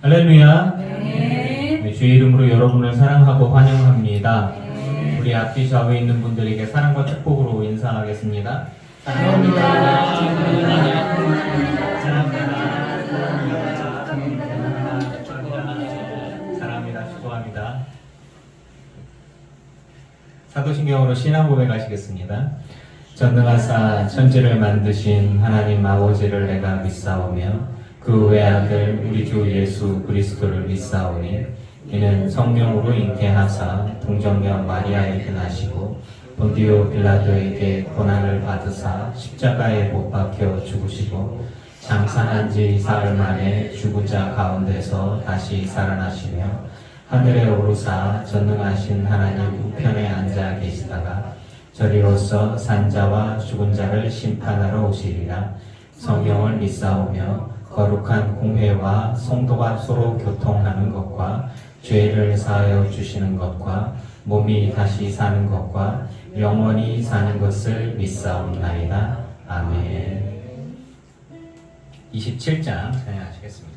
할렐루야. 네. 네, 주의 이름으로 여러분을 사랑하고 환영합니다. 네. 우리 앞뒤 좌우에 있는 분들에게 사랑과 축복으로 인사하겠습니다. 사랑합니다. 사랑합니다. 축복합니다. 사도신경으로 신앙 고백하시겠습니다. 전능하사 천지를 만드신 하나님 아버지를 내가 믿사오며 그 외아들 우리 주 예수 그리스도를 믿사오니 이는 성령으로 잉태하사 동정녀 마리아에게 나시고 본디오 빌라도에게 고난을 받으사 십자가에 못 박혀 죽으시고 장사한 지 사흘 만에 죽은 자 가운데서 다시 살아나시며 하늘에 오르사 전능하신 하나님 우편에 앉아 계시다가 저리로서 산자와 죽은 자를 심판하러 오시리라. 성경을 믿사오며 거룩한 공회와 성도가 서로 교통하는 것과 죄를 사하여 주시는 것과 몸이 다시 사는 것과 영원히 사는 것을 믿사옵나이다. 아멘. 27장 찬양하시겠습니다.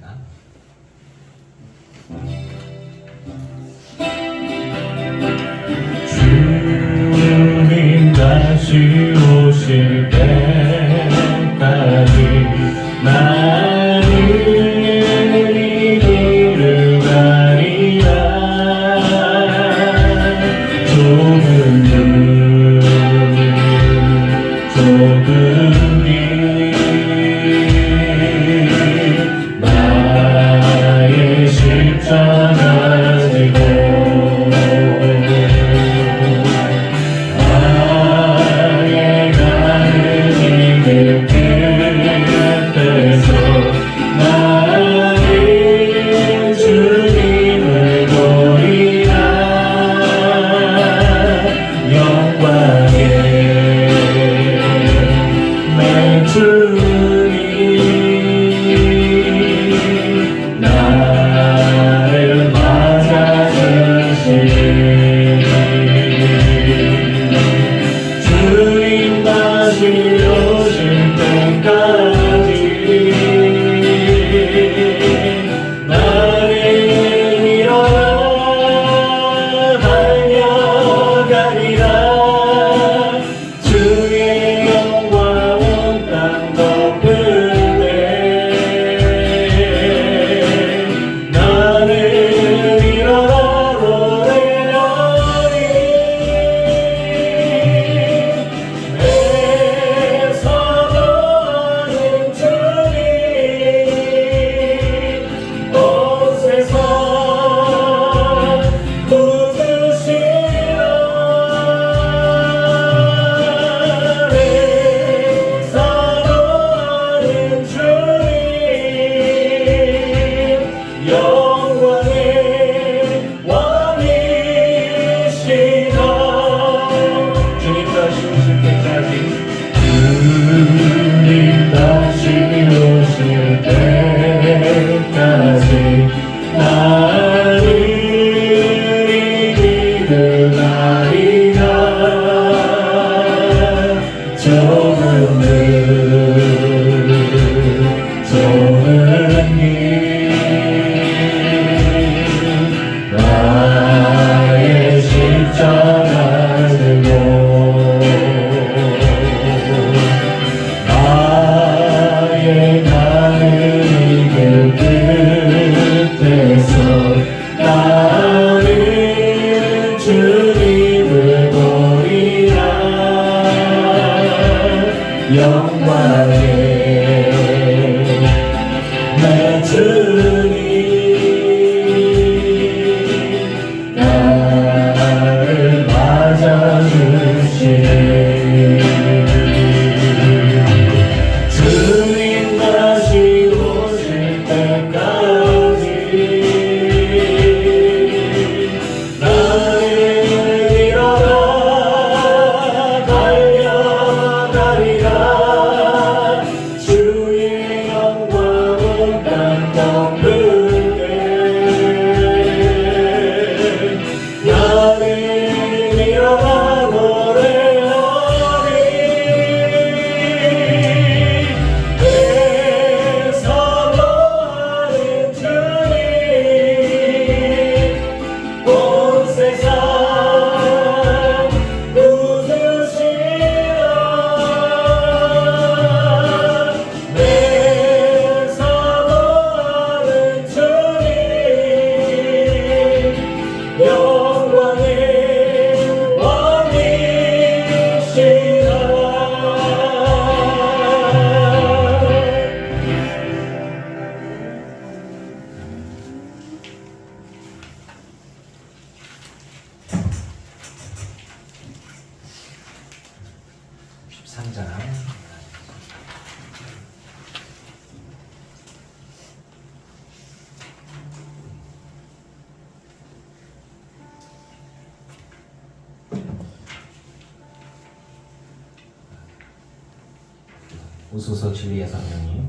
주님 다시 오실 때까지 나는 이를 가리라. 좁은 길 나의 십자가 오소서 진리의 성령님.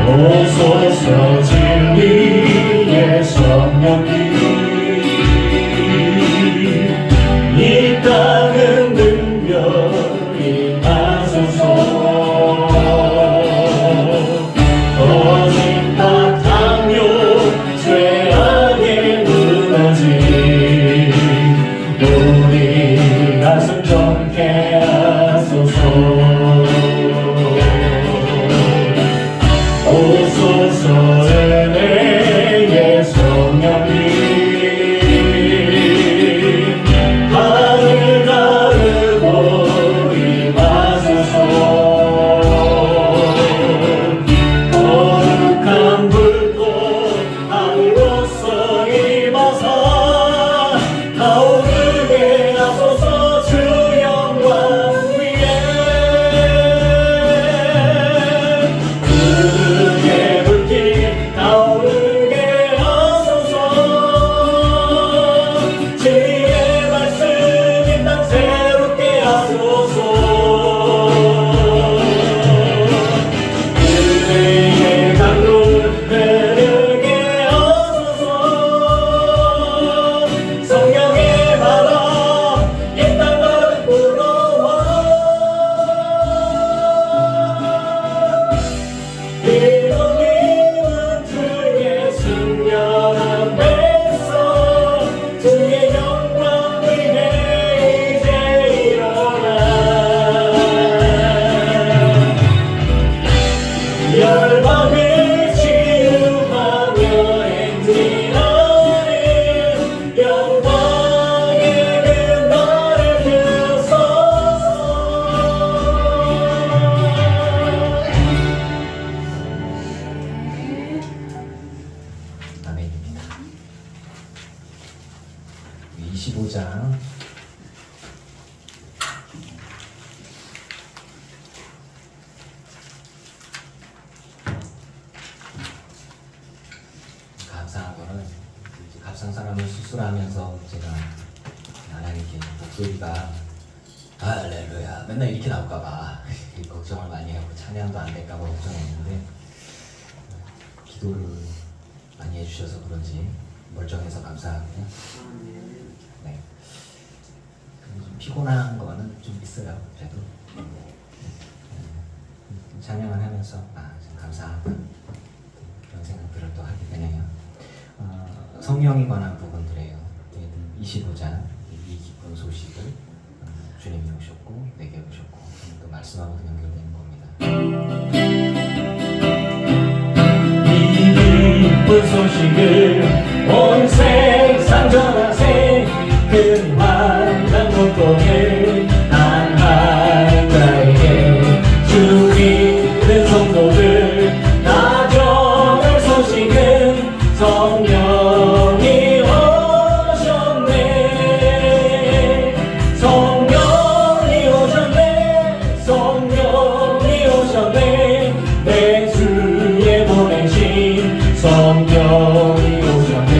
오소서 진리의 성령님 이 땅은 능멸이 나소서 오직 바탕요 죄악에 무너진 우리 가슴 정케 하소서 오소서 은혜의 성령님 하늘 가르고 임하소서 거룩한 불꽃 하늘로서 임하사 타오르게 하소서 주 영광 위에 그의 불길 타오르게 하소서 진리의 말씀 이 땅 새롭게 하소서 그의 강로 흐르게 하소서 성령의 바람 이 땅 가득 불어와 믿음은 주의 승려한 백성 주의 영광 위에 이제 일어나 열방을 치유하며 행진하는 영광의 그 나를 주소서 아멘입니다. 25장 감사한 거는 이제 갑상 사람을 수술하면서 제가 하나님께 목소리가 할렐루야 맨날 이렇게 나올까봐 걱정을 많이 하고 찬양도 안 될까봐 걱정했는데 기도를 많이 해주셔서 그런지 멀쩡해서 감사하고요. 네. 좀 피곤한 거는 좀 있어요. 그래도 찬양을 하면서 좀 감사하다 그런 생각들을 또 하게 되네요. 성령에 관한 부분들이에요. 25장 이 기쁜 소식을 주님이 오셨고 내게 오셨고 또 말씀하고도 연결되는 겁니다. 이 기쁜 소식을 온 세상 전하세 그 환난 공동을 한 한가에게 주 믿는 성도들 다 전할 소식은 성령이 오셨네 성령이 오셨네 성령이 오셨네 내 주에 보내신 성령이 오셨네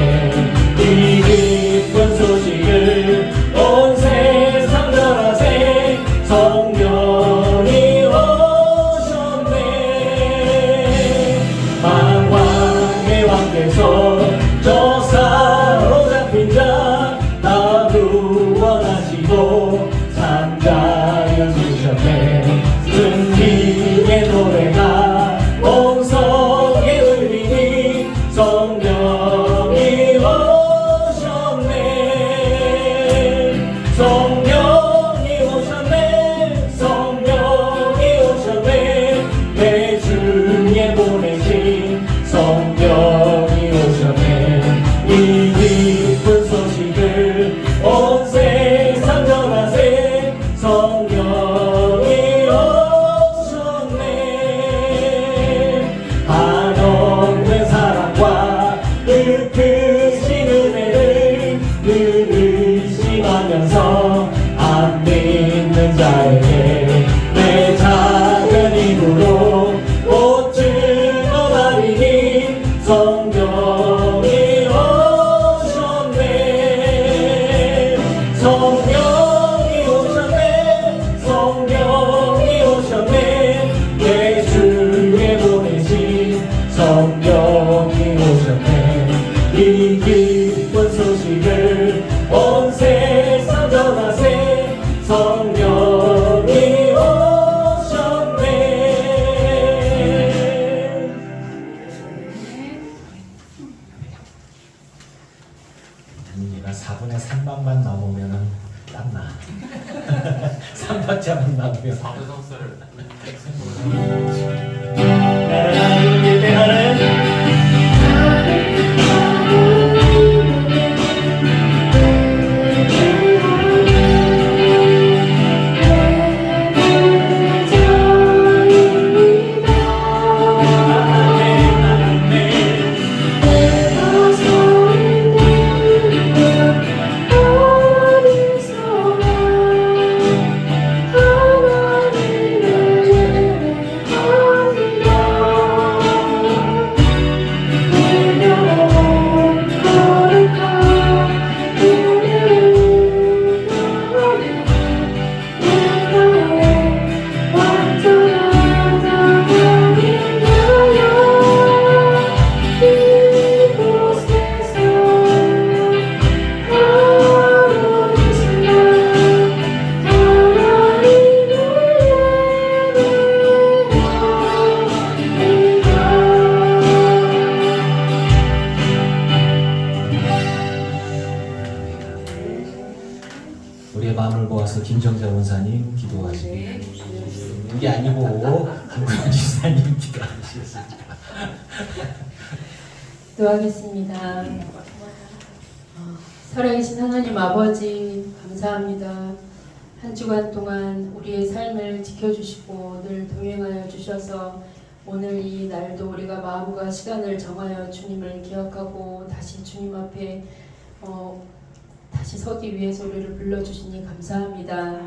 성령이 오셨네 내 주에 보내신 성령이 오셨네 이 기쁜 소식을 온 세상 전하세 성령이 오셨네. 단위가 4분의 3반만 넘으면은 땀나. 3박자만 나오면 사부성서를 나라를 위대하는 우리의 마음을 모아서 김정자 원사님 기도하시길. 이게 아니고 김구현 지사님 기도하시겠습니다. 기도하겠습니다. 살아계신 하나님 아버지 감사합니다. 한 주간 동안 우리의 삶을 지켜주시고 늘 동행하여 주셔서 오늘 이 날도 우리가 마음과 시간을 정하여 주님을 기억하고 다시 주님 앞에 다시 서기 위해서 우리를 불러주시니 감사합니다.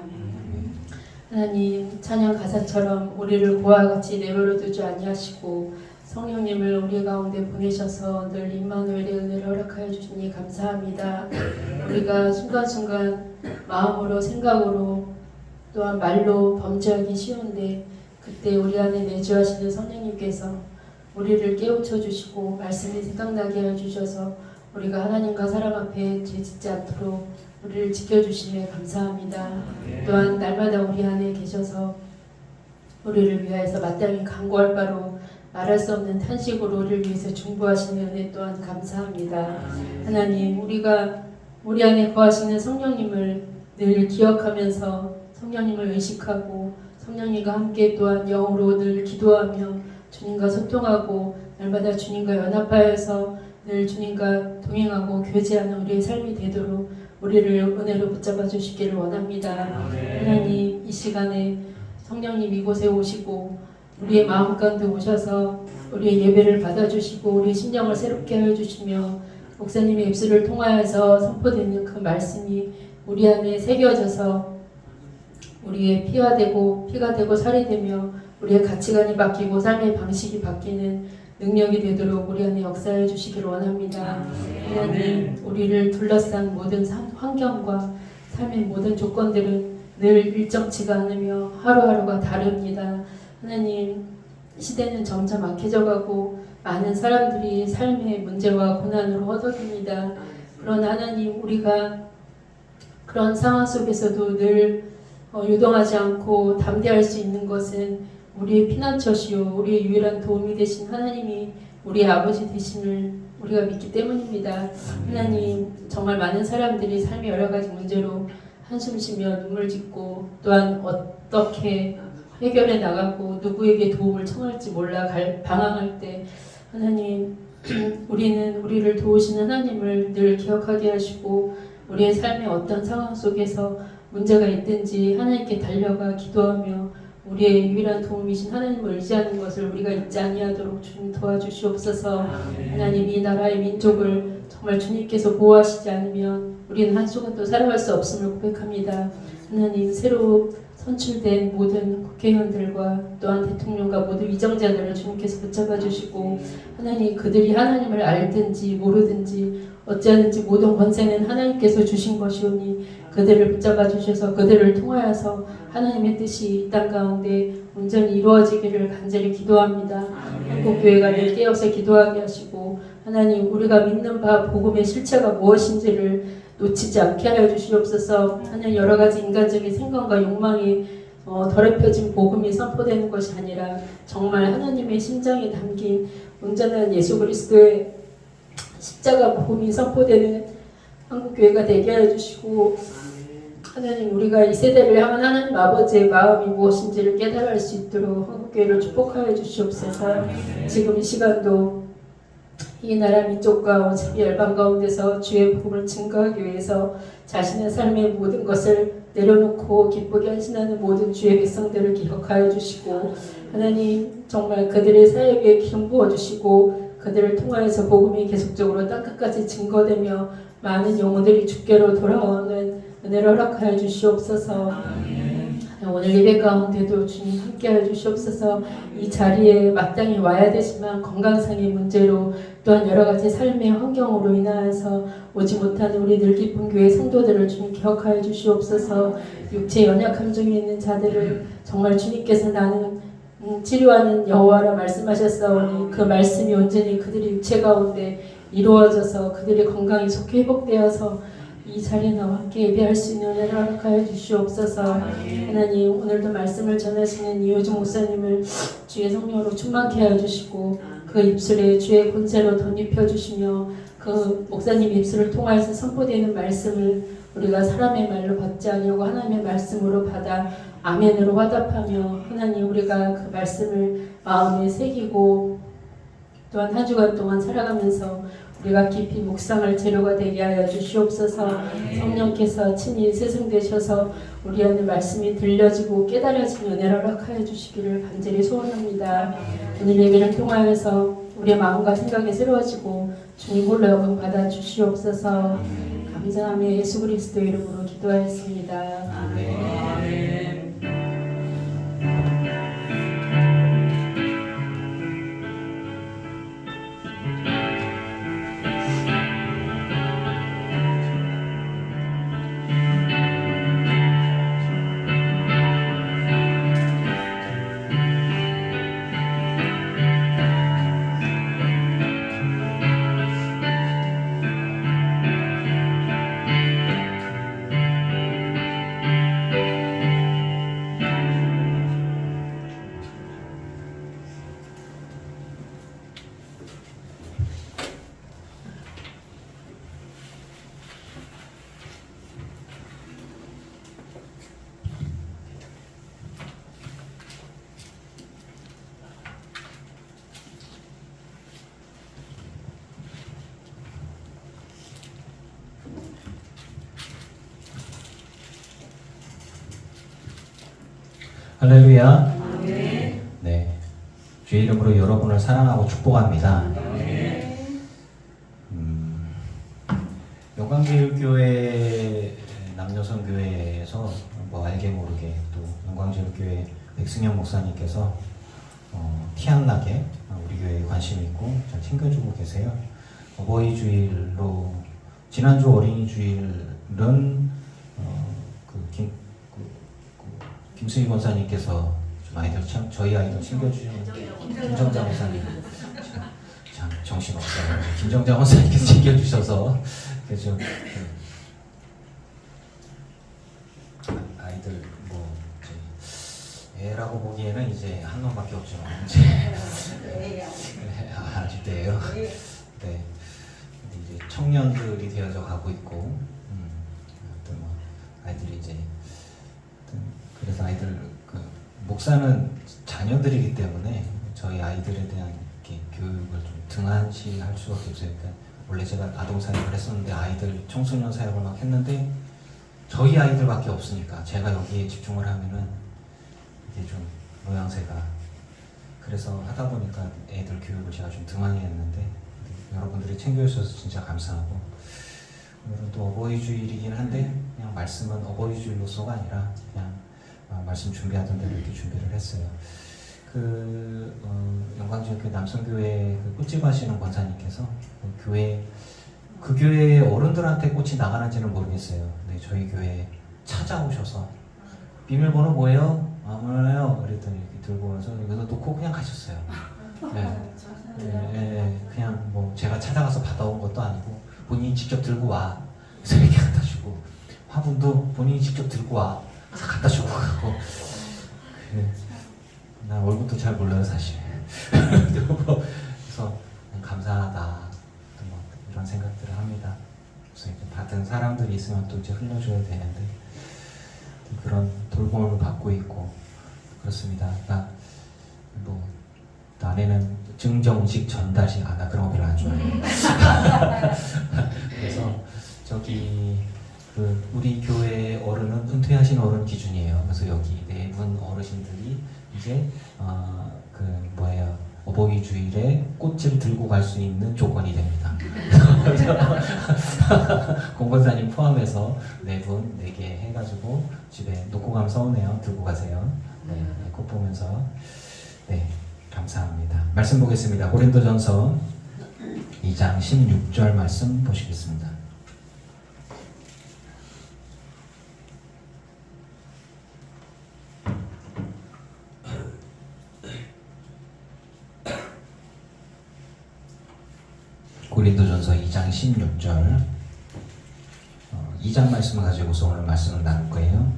하나님 찬양 가사처럼 우리를 고와 같이 내버려 두지 아니하시고 성령님을 우리 가운데 보내셔서 늘 임마누엘의 은혜를 허락하여 주시니 감사합니다. 우리가 순간순간 마음으로 생각으로 또한 말로 범죄하기 쉬운데 그때 우리 안에 내주하시는 성령님께서 우리를 깨우쳐 주시고 말씀이 생각나게 하여 주셔서 우리가 하나님과 사람 앞에 죄짓지 않도록 우리를 지켜주시며 감사합니다. 또한 날마다 우리 안에 계셔서 우리를 위하여서 마땅히 간구할 바로 말할 수 없는 탄식으로 우리를 위해서 중보하시는 은혜 또한 감사합니다. 하나님 우리가 우리 안에 거하시는 성령님을 늘 기억하면서 성령님을 의식하고 성령님과 함께 또한 영으로 늘 기도하며 주님과 소통하고 날마다 주님과 연합하여서 늘 주님과 동행하고 교제하는 우리의 삶이 되도록 우리를 은혜로 붙잡아 주시기를 원합니다. 하나님 이 시간에 성령님 이곳에 오시고 우리의 마음 가운데 오셔서 우리의 예배를 받아주시고 우리의 심령을 새롭게 하여 주시며 목사님의 입술을 통하여서 선포되는 그 말씀이 우리 안에 새겨져서 우리의 피가 되고 살이 되며 우리의 가치관이 바뀌고 삶의 방식이 바뀌는 능력이 되도록 우리 안에 역사해 주시기를 원합니다. 하나님 우리를 둘러싼 모든 환경과 삶의 모든 조건들은 늘 일정치가 않으며 하루하루가 다릅니다. 하나님 시대는 점점 악해져가고 많은 사람들이 삶의 문제와 고난으로 허덕입니다. 그러나 하나님 우리가 그런 상황 속에서도 늘 유동하지 않고 담대할 수 있는 것은 우리의 피난처시요 우리의 유일한 도움이 되신 하나님이 우리의 아버지 되심을 우리가 믿기 때문입니다. 하나님 정말 많은 사람들이 삶의 여러 가지 문제로 한숨 쉬며 눈물 짓고 또한 어떻게 해결해 나가고 누구에게 도움을 청할지 몰라 방황할 때 하나님 우리는 우리를 도우시는 하나님을 늘 기억하게 하시고 우리의 삶의 어떤 상황 속에서 문제가 있든지 하나님께 달려가 기도하며 우리의 유일한 도움이신 하나님을 의지하는 것을 우리가 잊지 아니하도록 주님 도와주시옵소서. 하나님 이 나라의 민족을 정말 주님께서 보호하시지 않으면 우리는 한순간도 살아갈 수 없음을 고백합니다. 하나님 새로 선출된 모든 국회의원들과 또한 대통령과 모든 위정자들을 주님께서 붙잡아 주시고 하나님 그들이 하나님을 알든지 모르든지 어찌하든지 모든 권세는 하나님께서 주신 것이오니 그들을 붙잡아 주셔서 그들을 통하여서 하나님의 뜻이 이 땅 가운데 온전히 이루어지기를 간절히 기도합니다. 한국교회가 늘 깨어서 기도하게 하시고 하나님 우리가 믿는 바 복음의 실체가 무엇인지를 놓치지 않게 하여 주시옵소서. 하나님 여러 가지 인간적인 생각과 욕망이 더럽혀진 복음이 선포되는 것이 아니라 정말 하나님의 심장에 담긴 온전한 예수 그리스도의 십자가 복음이 선포되는 한국교회가 되게 하여 주시고 하나님 우리가 이 세대를 향한 하나님 아버지의 마음이 무엇인지를 깨달을 수 있도록 한국교회를 축복하여 주시옵소서. 지금 이 시간도 이 나라 민족과 온 세계 열방 가운데서 주의 복음을 증거하기 위해서 자신의 삶의 모든 것을 내려놓고 기쁘게 헌신하는 모든 주의 백성들을 기억하여 주시고 하나님 정말 그들의 사역에 기름 부어주시고 그들을 통하여서 복음이 계속적으로 땅끝까지 증거되며 많은 영혼들이 주께로 돌아오는 은혜를 허락하여 주시옵소서. 오늘 예배 가운데도 주님 함께하여 주시옵소서. 이 자리에 마땅히 와야 되지만 건강상의 문제로 또한 여러 가지 삶의 환경으로 인하여서 오지 못하는 우리 늘 깊은 교회 성도들을 주님 기억하여 주시옵소서. 육체 연약함 중에 있는 자들을 정말 주님께서 나는 치료하는 여호와라 말씀하셨사오니 그 말씀이 온전히 그들의 육체 가운데 이루어져서 그들의 건강이 속히 회복되어서 이 자리에 나와 함께 예배할 수 있는 은혜를 허락하여 주시옵소서. 하나님 오늘도 말씀을 전하시는 이효주 목사님을 주의 성령으로 충만케 하여 주시고 그 입술에 주의 권세로 덧입혀 주시며 그 목사님 입술을 통하여서 선포되는 말씀을 우리가 사람의 말로 받지 아니하고 하나님의 말씀으로 받아 아멘으로 화답하며 하나님 우리가 그 말씀을 마음에 새기고 또한 한 주간 동안 살아가면서 우리가 깊이 묵상할 재료가 되게 하여 주시옵소서. 성령께서 친히 세승되셔서 우리 안에 말씀이 들려지고 깨달아지는 은혜를 허락하여 주시기를 간절히 소원합니다. 오늘 예배를 통하여서 우리의 마음과 생각이 새로워지고 주님 홀로 영광 받아 주시옵소서. 감사하며 예수 그리스도 이름으로 기도하였습니다. 아멘. 할렐루야. 네, 주의 이름으로 여러분을 사랑하고 축복합니다. 영광제일교회 남여성교회에서 뭐 알게 모르게 또 영광제일교회 백승현 목사님께서 티 안 나게 우리 교회에 관심 있고 잘 챙겨주고 계세요. 어버이 주일로 지난주 어린이 주일은 김수희 권사님께서 좀 아이들 참 저희 아이들 챙겨주시는 김정자 권사님 참 정신없어요. 김정자 권사님께서 챙겨주셔서 그래서 아이들 뭐 애라고 보기에는 이제 한 놈밖에 없죠. 아직 때예요. 네. 근데 이제 청년들이 되어져 가고 있고, 뭐 아이들이 이제 그래서 아이들 목사는 자녀들이기 때문에 저희 아이들에 대한 이렇게 교육을 좀 등한시할 수밖에 없어요. 그러니까 원래 제가 아동 사역을 했었는데 아이들 청소년 사역을 막 했는데 저희 아이들밖에 없으니까 제가 여기에 집중을 하면은 이게 좀 모양새가 그래서 하다 보니까 애들 교육을 제가 좀 등한히 했는데 여러분들이 챙겨주셔서 진짜 감사하고 오늘은 또 어버이 주일이긴 한데 그냥 말씀은 어버이주일로서가 아니라 그냥 말씀 준비하던 대로 이렇게 준비를 했어요. 영광중교 남성교회 꽃집 하시는 권사님께서 그 교회 어른들한테 꽃이 나가는지는 모르겠어요. 근데 저희 교회에 찾아오셔서 비밀번호 뭐예요? 몰라요. 그랬더니 이렇게 들고 와서 여기서 놓고 그냥 가셨어요. 그냥 뭐 제가 찾아가서 받아온 것도 아니고 본인이 직접 들고 와. 그래서 이렇게 갖다 주고 화분도 본인이 직접 들고 와. 그래서 갖다 주고 가고. 난 얼굴도 잘 몰라요 사실. 그래서 감사하다 뭐 이런 생각들을 합니다. 그래서 이제 받은 사람들이 있으면 또 이제 흘려줘야 되는데 그런 돌봄을 받고 있고 그렇습니다. 그러니까 뭐 아내는 증정식 전달식 나 그런 거 별로 안 좋아해요. 그래서 우리 교회 어른은 은퇴하신 어른 기준이에요. 그래서 여기 네 분 어르신들이 이제 어버이 주일에 꽃을 들고 갈 수 있는 조건이 됩니다. 공권사님 포함해서 네 분 4개 해가지고 집에 놓고 가면 서운해요. 들고 가세요. 네, 꽃 보면서 감사합니다. 말씀 보겠습니다. 고린도전서 2장 16절 말씀 보시겠습니다. 고린도전서 2장 16절 2장 말씀을 가지고서 오늘 말씀을 나눌 거예요.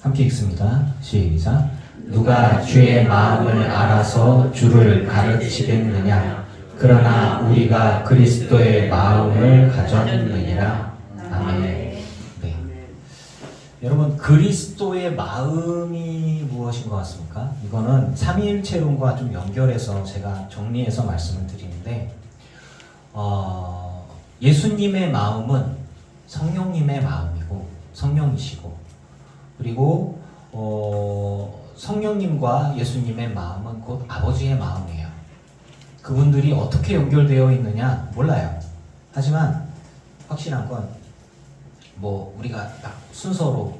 함께 읽습니다. 시작. 누가 주의 마음을 알아서 주를 가르치겠느냐? 그러나 우리가 그리스도의 마음을 가졌느니라. 아멘. 네. 여러분 그리스도의 마음이 무엇인 것 같습니까? 이거는 삼위일체론과 좀 연결해서 제가 정리해서 말씀을 드리는데 예수님의 마음은 성령님의 마음이고 성령이시고 그리고 성령님과 예수님의 마음은 곧 아버지의 마음이에요. 그분들이 어떻게 연결되어 있느냐 몰라요. 하지만 확실한 건 우리가 딱 순서로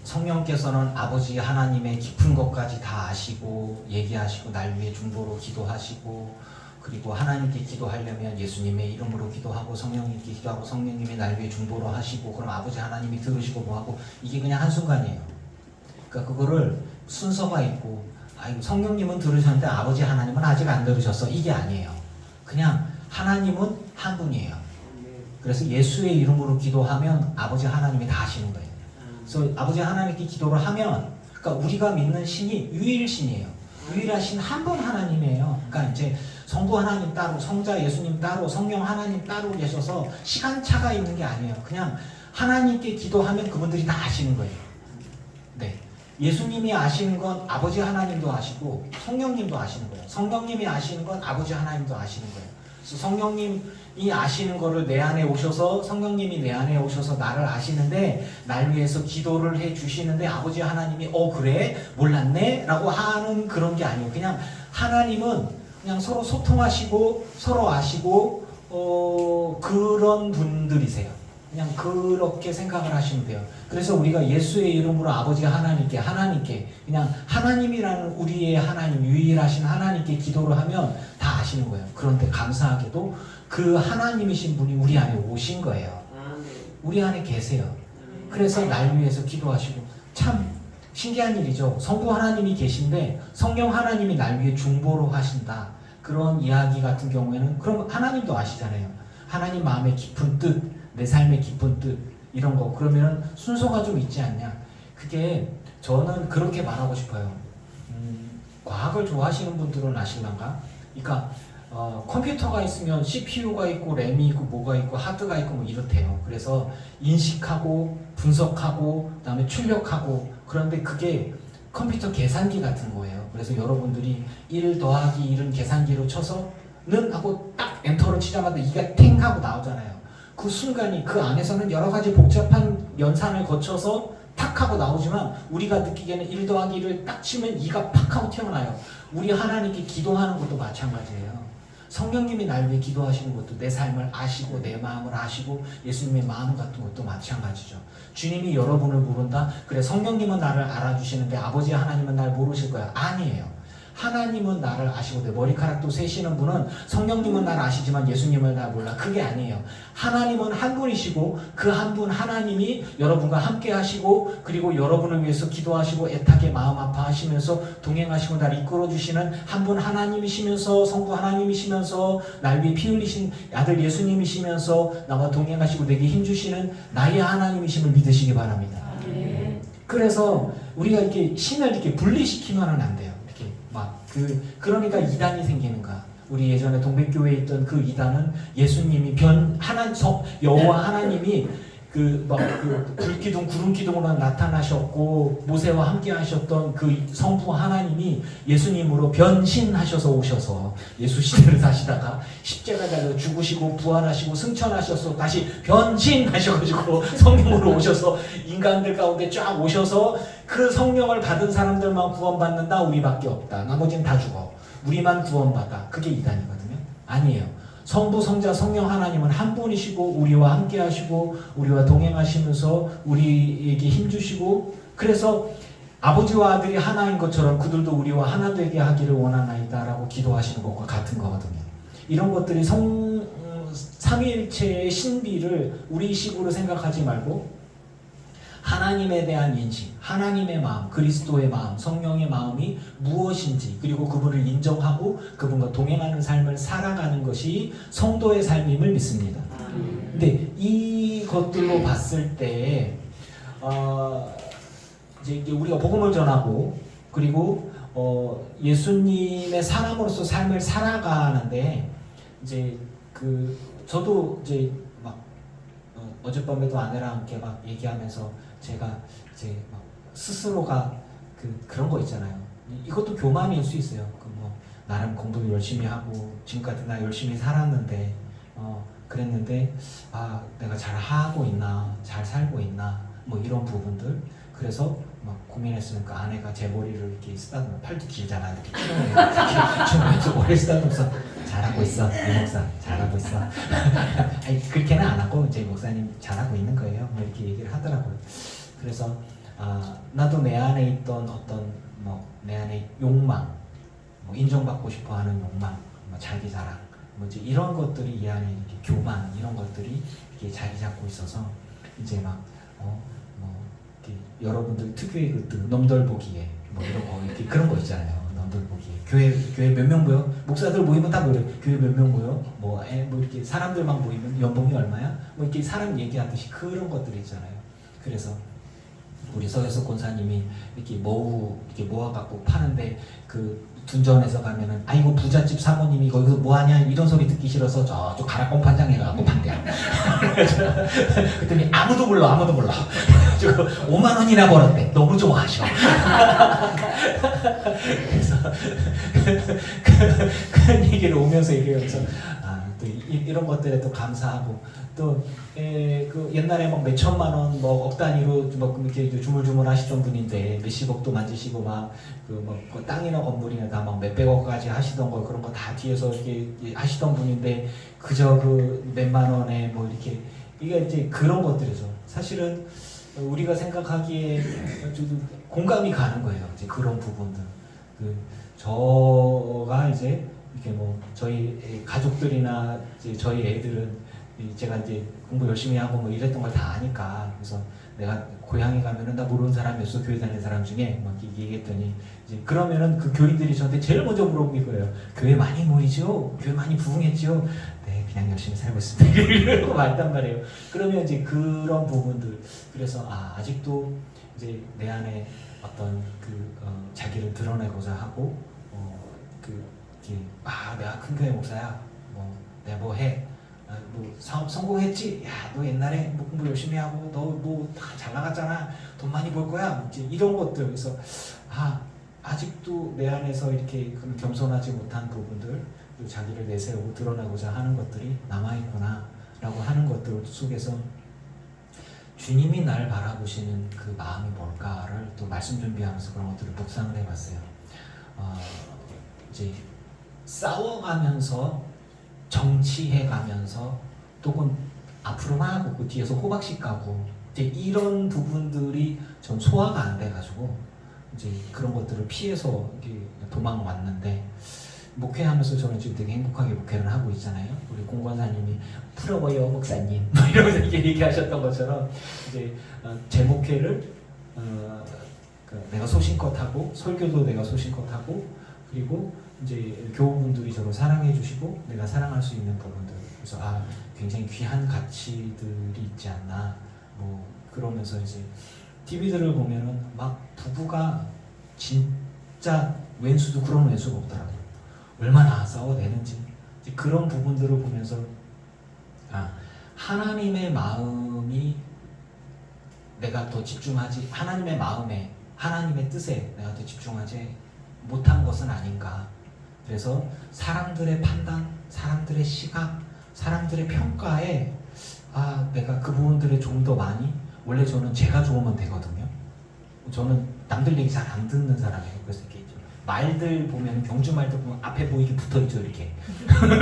성령께서는 아버지 하나님의 깊은 것까지 다 아시고 얘기하시고 날 위해 중보로 기도하시고 그리고 하나님께 기도하려면 예수님의 이름으로 기도하고 성령님께 기도하고 성령님이 날 위해 중보로 하시고 그럼 아버지 하나님이 들으시고 뭐하고 이게 그냥 한순간이에요. 그러니까 그거를 순서가 있고 성령님은 들으셨는데 아버지 하나님은 아직 안 들으셨어 이게 아니에요. 그냥 하나님은 한 분이에요. 그래서 예수의 이름으로 기도하면 아버지 하나님이 다 하시는 거예요. 그래서 아버지 하나님께 기도를 하면 그러니까 우리가 믿는 신이 유일신이에요. 유일하신 한 분 하나님이에요. 그러니까 이제 성부 하나님 따로, 성자 예수님 따로, 성령 하나님 따로 계셔서 시간차가 있는 게 아니에요. 그냥 하나님께 기도하면 그분들이 다 아시는 거예요. 네. 예수님이 아시는 건 아버지 하나님도 아시고 성령님도 아시는 거예요. 성령님이 아시는 건 아버지 하나님도 아시는 거예요. 그래서 성령님이 아시는 거를 내 안에 오셔서 성령님이 내 안에 오셔서 나를 아시는데 날 위해서 기도를 해 주시는데 아버지 하나님이 그래? 몰랐네? 라고 하는 그런 게 아니에요. 그냥 하나님은 그냥 서로 소통하시고 서로 아시고 그런 분들이세요. 그냥 그렇게 생각을 하시면 돼요. 그래서 우리가 예수의 이름으로 아버지 하나님께 그냥 하나님이라는 우리의 하나님 유일하신 하나님께 기도를 하면 다 아시는 거예요. 그런데 감사하게도 그 하나님이신 분이 우리 안에 오신 거예요. 우리 안에 계세요. 그래서 날 위해서 기도하시고 참 신기한 일이죠. 성부 하나님이 계신데 성령 하나님이 날 위해 중보로 하신다. 그런 이야기 같은 경우에는 그럼 하나님도 아시잖아요. 하나님 마음의 깊은 뜻, 내 삶의 깊은 뜻 이런 거 그러면은 순서가 좀 있지 않냐. 그게 저는 그렇게 말하고 싶어요. 과학을 좋아하시는 분들은 아실란가? 그러니까 컴퓨터가 있으면 CPU가 있고 램이 있고 뭐가 있고 하드가 있고 뭐 이렇대요. 그래서 인식하고 분석하고 그다음에 출력하고 그런데 그게 컴퓨터 계산기 같은 거예요. 그래서 여러분들이 1 더하기 1은 계산기로 쳐서는 하고 딱 엔터를 치자마자 2가 탱 하고 나오잖아요. 그 순간이 그 안에서는 여러 가지 복잡한 연산을 거쳐서 탁 하고 나오지만 우리가 느끼기에는 1 더하기 1을 딱 치면 2가 팍 하고 튀어나와요. 우리 하나님께 기도하는 것도 마찬가지예요. 성령님이 날 위해 기도하시는 것도 내 삶을 아시고 내 마음을 아시고 예수님의 마음 같은 것도 마찬가지죠. 주님이 여러분을 부른다? 그래, 성령님은 나를 알아주시는데 아버지 하나님은 날 모르실 거야. 아니에요. 하나님은 나를 아시고 내 머리카락도 세시는 분은 성령님은 날 아시지만 예수님을 날 몰라. 그게 아니에요. 하나님은 한 분이시고 그 한 분 하나님이 여러분과 함께 하시고 그리고 여러분을 위해서 기도하시고 애타게 마음 아파하시면서 동행하시고 날 이끌어주시는 한 분 하나님이시면서 성부 하나님이시면서 날 위해 피 흘리신 아들 예수님이시면서 나와 동행하시고 내게 힘주시는 나의 하나님이심을 믿으시기 바랍니다. 그래서 우리가 이렇게 신을 이렇게 분리시키면은 안 돼요. 그러니까 이단이 생기는 거야. 우리 예전에 동백교회에 있던 그 이단은 예수님이 여호와 하나님이 불기둥 구름기둥으로 나타나셨고 모세와 함께 하셨던 그 성부 하나님이 예수님으로 변신하셔서 오셔서 예수 시대를 사시다가 십자가 달려 죽으시고 부활하시고 승천하셔서 다시 변신하셔가지고 성령으로 오셔서 인간들 가운데 쫙 오셔서 그 성령을 받은 사람들만 구원받는다. 우리밖에 없다. 나머지는 다 죽어. 우리만 구원받아. 그게 이단이거든요. 아니에요. 성부, 성자, 성령 하나님은 한 분이시고 우리와 함께 하시고 우리와 동행하시면서 우리에게 힘주시고 그래서 아버지와 아들이 하나인 것처럼 그들도 우리와 하나 되게 하기를 원하나이다 라고 기도하시는 것과 같은 거거든요. 이런 것들이 삼위일체의 신비를 우리식으로 생각하지 말고 하나님에 대한 인식, 하나님의 마음, 그리스도의 마음, 성령의 마음이 무엇인지 그리고 그분을 인정하고 그분과 동행하는 삶을 살아가는 것이 성도의 삶임을 믿습니다. 근데 이것들로 봤을 때 이제 우리가 복음을 전하고 그리고 예수님의 사람으로서 삶을 살아가는데 이제 저도 이제 막 어젯밤에도 아내랑 함께 막 얘기하면서 제가 이제 막 스스로가 그런 거 있잖아요. 이것도 교만일 수 있어요. 나름 공부 열심히 하고 지금까지 나 열심히 살았는데 그랬는데 내가 잘 하고 있나 잘 살고 있나 뭐 이런 부분들. 그래서 막 고민했으니까 아내가 제 머리를 이렇게 쓰다듬어. 팔도 길잖아. 이렇게 좀 오래 쓰다듬어서 잘하고 있어. 이 목사 잘하고 있어. 아니, 그렇게는 안 하고 이제 목사님 잘하고 있는 거예요. 뭐 이렇게 얘기를 하더라고요. 그래서 나도 내 안에 있던 어떤 내 안에 욕망, 인정받고 싶어하는 욕망, 자기 자랑, 이제 이런 것들이 이 안에 이렇게 교만 이런 것들이 이렇게 자리 잡고 있어서 이제 막 여러분들 특유의 놈들 보기에 이런 거 이렇게 그런 거 있잖아요. 놈들 보기에 교회 몇 명 모여? 목사들 모이면 다 그래. 교회 몇 명 모여? 뭐 이렇게 사람들만 모이면 연봉이 얼마야? 이렇게 사람 얘기하듯이 그런 것들이 있잖아요. 그래서 우리 서혜석 권사님이 이렇게 모아갖고 파는데 둔전에서 가면은 아이고 부잣집 사모님이 거기서 뭐하냐 이런 소리 듣기 싫어서 저쪽 가락공 판장에 가고 판대. 그랬더니 아무도 몰라. 5만 원이나 벌었대. 너무 좋아하셔. 그래서 그런 얘기를 오면서 얘기하면서 또 이런 것들에 또 감사하고 또 옛날에 막 몇 천만 원 억 단위로 이렇게 주물주물 하시던 분인데 몇십억도 만지시고 그 땅이나 건물이나 다 막 몇백억까지 하시던 거 그런 거 다 뒤에서 이렇게 하시던 분인데 그저 몇만 원에 이렇게 이게 이제 그런 것들이죠. 사실은 우리가 생각하기에 공감이 가는 거예요. 이제 그런 부분들. 저가 이제 이렇게 저희 가족들이나 이제 저희 애들은 제가 이제 공부 열심히 하고 이랬던 걸 다 아니까 그래서 내가 고향에 가면은 나 모르는 사람이었어. 교회 다니는 사람 중에 막 얘기했더니 이제 그러면은 그 교인들이 저한테 제일 먼저 물어보는 거예요. 교회 많이 모이죠? 교회 많이 부흥했죠? 네, 그냥 열심히 살고 있습니다. 이러고 말단 말이에요. 그러면 이제 그런 부분들 그래서 아직도 이제 내 안에 어떤 자기를 드러내고자 하고 내가 큰 교회 목사야. 내가 뭐 해? 사업 성공했지? 야, 너 옛날에 공부 열심히 하고 너 잘 나갔잖아. 돈 많이 벌 거야. 이제 이런 것들. 그래서 아직도 내 안에서 이렇게 겸손하지 못한 부분들, 자기를 내세우고 드러내고자 하는 것들이 남아있구나 라고 하는 것들 속에서 주님이 날 바라보시는 그 마음이 뭘까를 또 말씀 준비하면서 그런 것들을 묵상을 해봤어요. 이제 싸워가면서 정치해 가면서 또는 앞으로 막 걷고 뒤에서 호박씨 까고 이제 이런 부분들이 전 소화가 안 돼가지고 이제 그런 것들을 피해서 이렇게 도망왔는데 목회하면서 저는 지금 되게 행복하게 목회를 하고 있잖아요. 우리 공권사님이 부러워요 목사님 뭐 이러면서 이게 얘기하셨던 것처럼 이제 제 목회를 내가 소신껏 하고 설교도 내가 소신껏 하고 그리고 이제 교우분들이 저를 사랑해 주시고 내가 사랑할 수 있는 부분들 그래서 굉장히 귀한 가치들이 있지 않나 뭐 그러면서 이제 TV들을 보면은 막 부부가 진짜 왼수도 그런 왼수가 없더라고요. 얼마나 싸워내는지 이제 그런 부분들을 보면서 하나님의 마음이 내가 더 집중하지 하나님의 마음에 하나님의 뜻에 내가 더 집중하지 못한 것은 아닌가. 그래서 사람들의 판단, 사람들의 시각, 사람들의 평가에 내가 그 부분들에 좀 더 많이 원래 저는 제가 좋으면 되거든요. 저는 남들 얘기 잘 안 듣는 사람이에요. 그래서 이렇게 말들 보면 경주 말들 보면 앞에 보이게 붙어 있죠 이렇게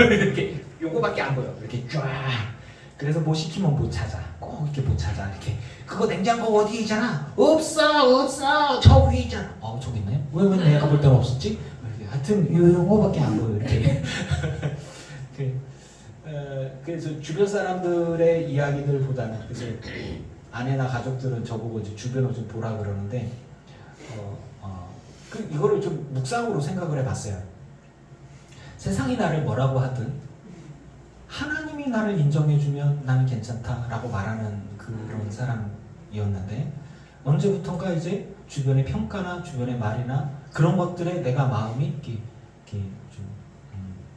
이렇게 요거밖에 안 보여 이렇게 쫙. 그래서 뭐 시키면 못 찾아. 꼭 이렇게 못 찾아. 이렇게 그거 냉장고 어디에 있잖아. 없어 저 위에 있잖아. 저기 있네. 왜 내가 볼 때는 없었지? 하여튼 요거밖에 안 보여 이렇게. 그래서 주변 사람들의 이야기들보다는 그래서 아내나 가족들은 저보고 이제 주변을 좀 보라 그러는데 이거를 좀 묵상으로 생각을 해봤어요. 세상이 나를 뭐라고 하든 하나님이 나를 인정해주면 나는 괜찮다라고 말하는 그런 사람이었는데 언제부턴가 이제 주변의 평가나 주변의 말이나 그런 것들에 내가 마음이 이렇게 좀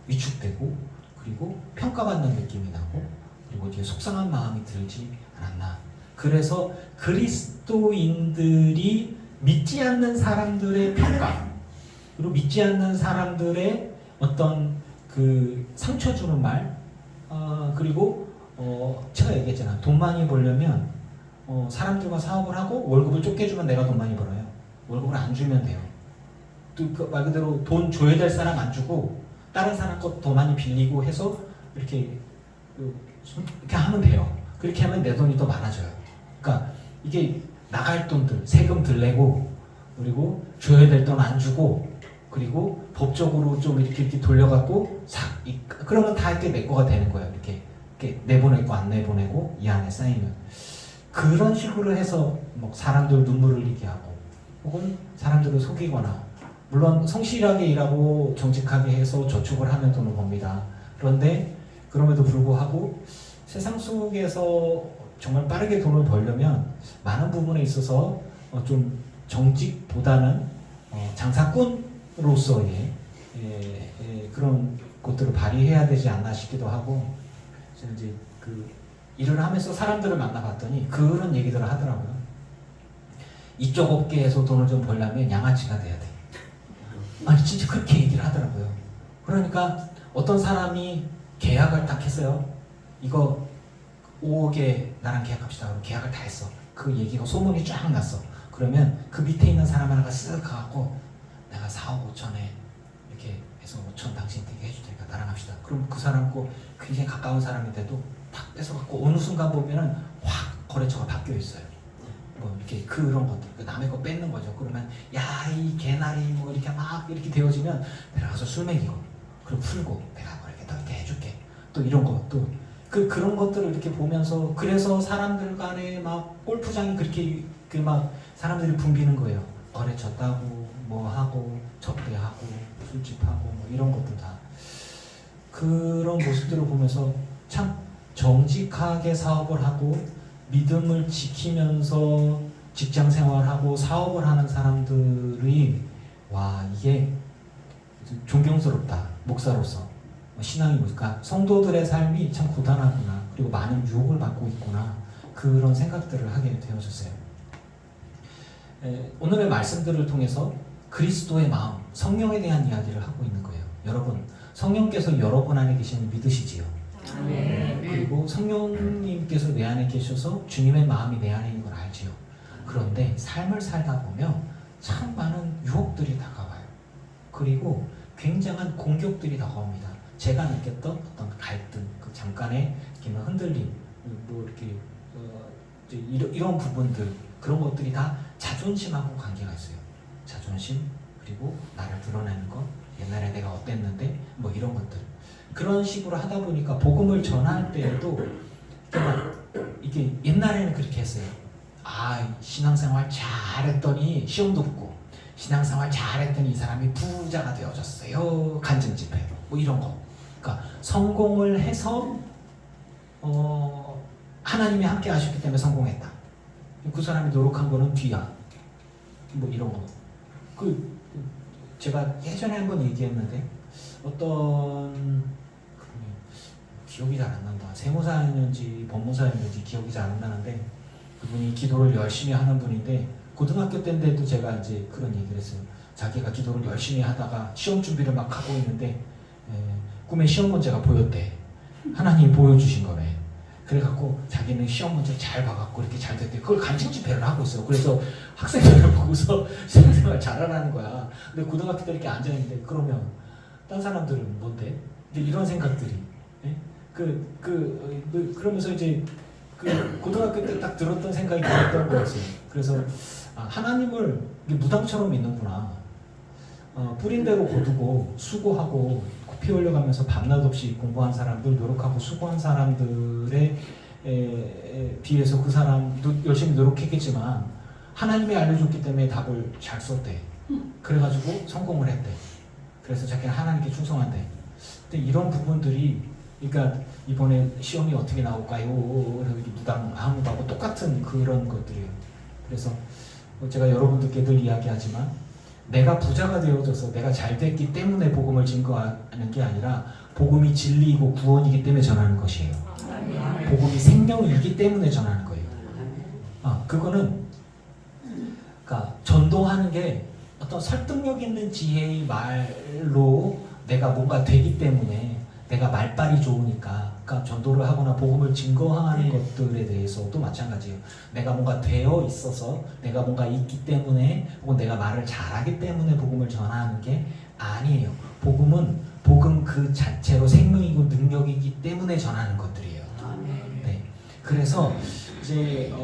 위축되고 그리고 평가받는 느낌이 나고 그리고 이제 속상한 마음이 들지 않았나. 그래서 그리스도인들이 믿지 않는 사람들의 평가 그리고 믿지 않는 사람들의 어떤 그 상처 주는 말 그리고 제가 얘기했잖아. 돈 많이 벌려면 사람들과 사업을 하고 월급을 좁게 주면 내가 돈 많이 벌어요. 월급을 안 주면 돼요. 또 말 그대로 돈 줘야 될 사람 안 주고 다른 사람 것 더 많이 빌리고 해서 이렇게 하면 돼요. 그렇게 하면 내 돈이 더 많아져요. 그러니까 이게 나갈 돈들 세금들 내고 그리고 줘야 될 돈 안 주고 그리고 법적으로 좀 이렇게 돌려갖고 그러면 다 이렇게 내 거가 되는 거예요. 이렇게 내보내고 안 내보내고 이 안에 쌓이면 그런 식으로 해서 뭐 사람들 눈물을 흘리게 하고 혹은 사람들을 속이거나 물론 성실하게 일하고 정직하게 해서 저축을 하면 돈을 법니다. 그런데 그럼에도 불구하고 세상 속에서 정말 빠르게 돈을 벌려면 많은 부분에 있어서 좀 정직보다는 장사꾼으로서의 그런 것들을 발휘해야 되지 않나 싶기도 하고 이제 그 일을 하면서 사람들을 만나봤더니 그런 얘기들을 하더라고요. 이쪽 업계에서 돈을 좀 벌려면 양아치가 돼야 돼. 아니 진짜 그렇게 얘기를 하더라고요. 그러니까 어떤 사람이 계약을 딱 했어요. 이거 5억에 나랑 계약합시다. 그럼 계약을 다 했어. 그 얘기가 소문이 쫙 났어. 그러면 그 밑에 있는 사람 하나가 쓱 가갖고 내가 4억 5천에 이렇게 해서 5천 당신에게 해줄 테니까 나랑 합시다. 그럼 그 사람과 굉장히 가까운 사람인데도 탁 뺏어갖고 어느 순간 보면은 확 거래처가 바뀌어 있어요. 뭐 이렇게 그런 것들 남의 거 뺏는 거죠. 그러면 야 이 개나리 뭐 이렇게 막 이렇게 되어지면 내가 가서 술 먹이고 그리고 풀고 내가 뭐 이렇게 또 이렇게 해줄게. 또 이런 것도 그런 것들을 이렇게 보면서 그래서 사람들 간에 막 골프장이 그렇게 막 사람들이 붐비는 거예요. 거래처 따고 뭐 하고 접대하고 술집하고 뭐 이런 것들 다 그런 모습들을 보면서 참 정직하게 사업을 하고 믿음을 지키면서 직장 생활하고 사업을 하는 사람들이 와 이게 존경스럽다. 목사로서 신앙이 뭘까? 성도들의 삶이 참 고단하구나. 그리고 많은 유혹을 받고 있구나. 그런 생각들을 하게 되어졌어요. 오늘의 말씀들을 통해서 그리스도의 마음, 성령에 대한 이야기를 하고 있는 거예요. 여러분, 성령께서 여러분 안에 계시는 믿으시지요? 네. 그리고 성령님께서 내 안에 계셔서 주님의 마음이 내 안에 있는 걸 알지요. 그런데 삶을 살다 보면 참 많은 유혹들이 다가와요. 그리고 굉장한 공격들이 다가옵니다. 제가 느꼈던 어떤 갈등, 그 잠깐의 이렇게 흔들림, 뭐 이렇게 이런 부분들, 그런 것들이 다 자존심하고 관계가 있어요. 자존심, 그리고 나를 드러내는 것, 옛날에 내가 어땠는데 뭐 이런 것들. 그런 식으로 하다 보니까 복음을 전할 때에도 이게 옛날에는 그렇게 했어요. 신앙생활 잘했더니 시험도 붙고, 신앙생활 잘했더니 이 사람이 부자가 되어졌어요. 간증 집회로 뭐 이런 거. 그러니까 성공을 해서 하나님이 함께 하셨기 때문에 성공했다. 그 사람이 노력한 거는 뒤야. 뭐 이런 거. 제가 예전에 한번 얘기했는데 어떤 그분이 기억이 잘 안 난다. 세무사였는지 법무사였는지 기억이 잘 안 나는데 그분이 기도를 열심히 하는 분인데 고등학교 때인데도 제가 이제 그런 얘기를 했어요. 자기가 기도를 열심히 하다가 시험 준비를 막 하고 있는데 꿈에 시험 문제가 보였대. 하나님이 보여주신 거래. 그래갖고 자기는 시험 문제 잘 봐갖고 이렇게 잘 됐대. 그걸 간증 집회를 하고 있어요. 그래서 학생들을 보고서 신앙생활 잘하라는 거야. 근데 고등학교 때 이렇게 앉아있는데 그러면 딴 사람들은 뭔데? 이제 이런 생각들이. 예? 그러면서 이제 고등학교 때 딱 들었던 생각이 들었던 거였어요. 그래서 하나님을 무당처럼 믿는구나. 뿌린 대로 거두고 수고하고 피 흘려가면서 밤낮 없이 공부한 사람들, 노력하고 수고한 사람들에 비해서 그 사람도 열심히 노력했겠지만 하나님이 알려줬기 때문에 답을 잘 썼대. 그래가지고 성공을 했대. 그래서 자기는 하나님께 충성한대. 근데 이런 부분들이, 그러니까 이번에 시험이 어떻게 나올까요? 이렇게 무당하고 똑같은 그런 것들이에요. 그래서 제가 여러분들께 늘 이야기하지만 내가 부자가 되어져서 내가 잘 됐기 때문에 복음을 증거하는 게 아니라 복음이 진리이고 구원이기 때문에 전하는 것이에요. 복음이 생명이기 때문에 전하는 거예요. 그거는 그러니까 전도하는 게 어떤 설득력 있는 지혜의 말로 내가 뭔가 되기 때문에 내가 말빨이 좋으니까, 그러니까 전도를 하거나 복음을 증거하는 것들에 대해서도 마찬가지예요. 내가 뭔가 되어 있어서, 내가 뭔가 있기 때문에, 혹은 내가 말을 잘하기 때문에 복음을 전하는 게 아니에요. 복음은 복음 그 자체로 생명이고 능력이기 때문에 전하는 것들이에요. 네. 그래서 이제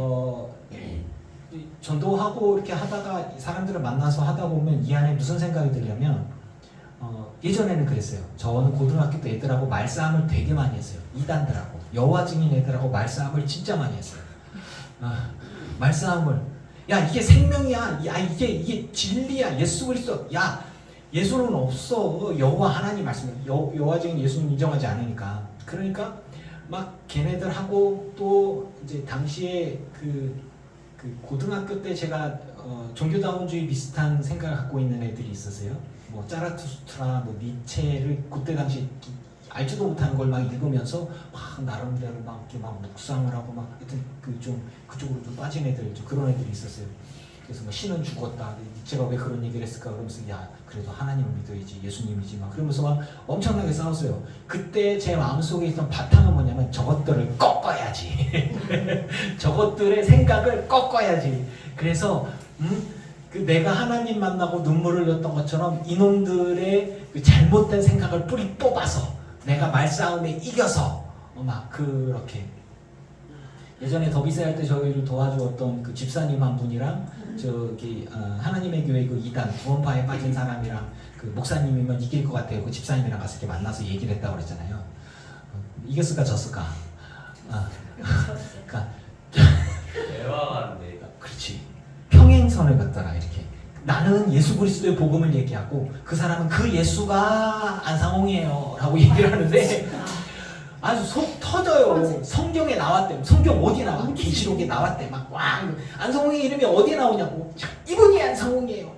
전도하고 이렇게 하다가 사람들을 만나서 하다 보면 이 안에 무슨 생각이 들냐면, 예전에는 그랬어요. 저는 고등학교 때 애들하고 말싸움을 되게 많이 했어요. 이단들하고 여호와 증인 애들하고 말싸움을 진짜 많이 했어요. 말싸움을, 야 이게 생명이야, 야 이게 진리야, 예수 그리스도, 야 예수는 없어, 여호와 하나님 말씀, 여호와 증인 예수는 인정하지 않으니까. 그러니까 막 걔네들하고 또 이제 당시에 그 고등학교 때 제가 종교다운주의 비슷한 생각을 갖고 있는 애들이 있었어요. 뭐 짜라투스트라, 뭐 니체를 그때 당시 알지도 못하는 걸 막 읽으면서 막 나름대로 막 이렇게 막 묵상을 하고 막 하여튼 그쪽으로 좀 빠진 애들, 좀 그런 애들이 있었어요. 그래서 뭐 신은 죽었다, 니체가 왜 그런 얘기를 했을까 그러면서 야 그래도 하나님을 믿어야지, 예수님이지 막 그러면서 막 엄청나게 싸웠어요. 그때 제 마음속에 있던 바탕은 뭐냐면 저것들을 꺾어야지. 저것들의 생각을 꺾어야지. 그래서 내가 하나님 만나고 눈물을 흘렸던 것처럼 이놈들의 그 잘못된 생각을 뿌리 뽑아서 내가 말싸움에 이겨서 막 그렇게. 예전에 더비세 할 때 저희를 도와주었던 그 집사님 한 분이랑 저기 하나님의 교회 그 이단 구원파에 빠진 사람이랑 그 목사님이면 이길 것 같아요. 그 집사님이랑 가서 이렇게 만나서 얘기를 했다고 그랬잖아요. 이겼을까 졌을까? 그러니까 대화가인데. 그렇지. 평행선을 걷더라 이렇게. 나는 예수 그리스도의 복음을 얘기하고 그 사람은 그 예수가 안상홍이에요 라고 얘기를 하는데 아주 속 터져요. 성경에 나왔대. 성경 어디 나와? 계시록에 나왔대. 막 와, 안상홍의 이름이 어디 나오냐고. 자, 이분이 안상홍이에요.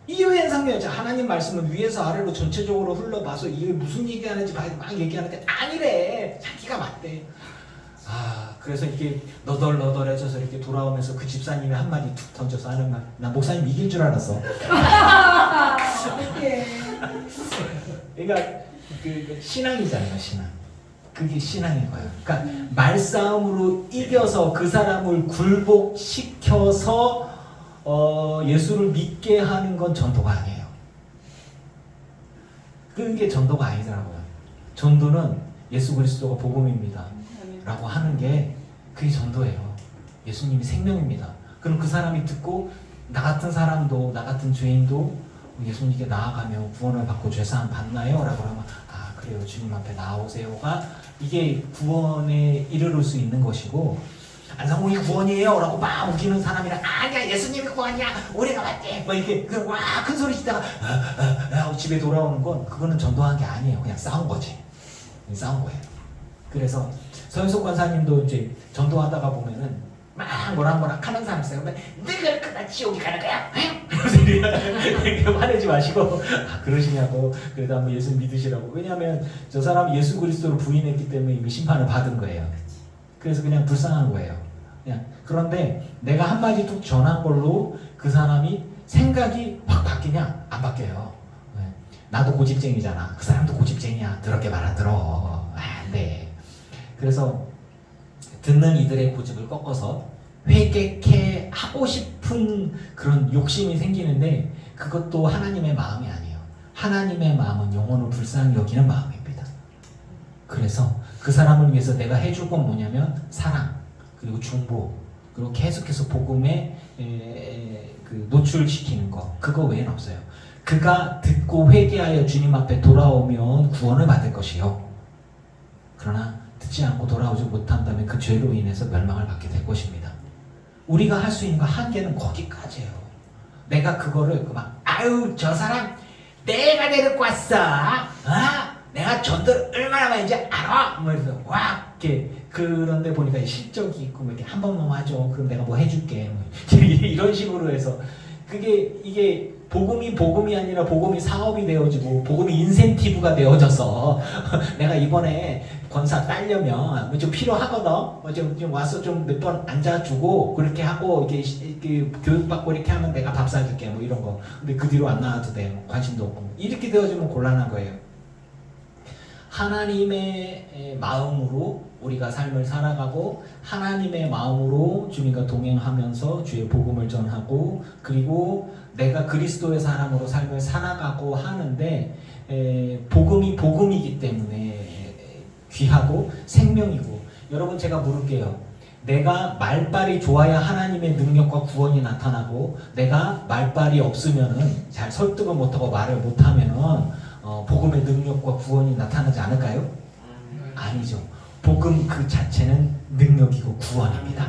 이게 왜 안상홍이에요? 자, 하나님 말씀은 위에서 아래로 전체적으로 흘러봐서 이게 무슨 얘기하는지 막 얘기하는데 아니래. 자기가 맞대. 그래서 이렇게 너덜너덜해져서 이렇게 돌아오면서 그 집사님이 한마디 툭 던져서 하는 말, 나 목사님 이길 줄 알았어. 그러니까 그 신앙이잖아요, 신앙. 그게 신앙인 거예요. 그러니까 말싸움으로 이겨서 그 사람을 굴복시켜서 예수를 믿게 하는 건 전도가 아니에요. 그게 전도가 아니더라고요. 전도는 예수 그리스도가 복음입니다 라고 하는 게 그게 전도예요. 예수님이 생명입니다. 그럼 그 사람이 듣고 나 같은 사람도, 나 같은 죄인도 예수님께 나아가며 구원을 받고 죄사함 받나요? 라고 하면 아 그래요, 주님 앞에 나오세요가 이게 구원에 이르를 수 있는 것이고, 안성공이 구원이에요 라고 막 우기는 사람이랑 아니야 예수님이 구원이야 우리가 맞지 막 이렇게 와 큰 소리 치다가 하고 집에 돌아오는 건 그거는 전도한 게 아니에요. 그냥 싸운 거지. 싸운 거예요. 그래서 서윤석 권사님도 이제 전도하다가 보면은 막 뭐라 하는 사람 있어요. 근데 너가 그다 지옥에 가는 거야? 그래서 이렇게 화내지 마시고 아 그러시냐고, 그래도 한번 예수 믿으시라고. 왜냐하면 저 사람이 예수 그리스도를 부인했기 때문에 이미 심판을 받은 거예요. 그래서 그냥 불쌍한 거예요. 그냥 그런데 내가 한마디 툭 전한 걸로 그 사람이 생각이 확 바뀌냐? 안 바뀌어요. 나도 고집쟁이잖아. 그 사람도 고집쟁이야. 더럽게 말 안 들어. 안 돼. 그래서 듣는 이들의 고집을 꺾어서 회개케 하고 싶은 그런 욕심이 생기는데 그것도 하나님의 마음이 아니에요. 하나님의 마음은 영혼을 불쌍히 여기는 마음입니다. 그래서 그 사람을 위해서 내가 해줄 건 뭐냐면 사랑, 그리고 중보, 그리고 계속해서 복음에 노출시키는 거, 그거 외에는 없어요. 그가 듣고 회개하여 주님 앞에 돌아오면 구원을 받을 것이요. 그러나 듣지 않고 돌아오지 못한다면 그 죄로 인해서 멸망을 받게 될 것입니다. 우리가 할 수 있는 거 한계는 거기까지예요. 내가 그거를 막 아유 저 사람 내가 데리고 왔어. 내가 전도를 얼마나 많이 했는지 알아? 뭐 이래서 와 이렇게 그런데 보니까 실적이 있고 뭐 이렇게 한 번만 와줘. 그럼 내가 뭐 해줄게. 뭐 이런 식으로 해서 이게 복음이 아니라 복음이 사업이 되어지고 복음이 인센티브가 되어져서 내가 이번에 권사 따려면 뭐 좀 필요하거든. 좀 와서 좀 몇 번 앉아주고 그렇게 하고 이렇게 교육받고 이렇게 하면 내가 밥 사줄게 뭐 이런 거. 근데 그 뒤로 안 나와도 돼. 뭐 관심도 없고 이렇게 되어지면 곤란한 거예요. 하나님의 마음으로 우리가 삶을 살아가고 하나님의 마음으로 주님과 동행하면서 주의 복음을 전하고 그리고 내가 그리스도의 사람으로 삶을 살아가고 하는데 복음이 복음이기 때문에 귀하고 생명이고. 여러분 제가 물을게요. 내가 말빨이 좋아야 하나님의 능력과 구원이 나타나고 내가 말빨이 없으면은 잘 설득을 못하고 말을 못하면은 복음의 능력과 구원이 나타나지 않을까요? 아니죠. 복음 그 자체는 능력이고 구원입니다.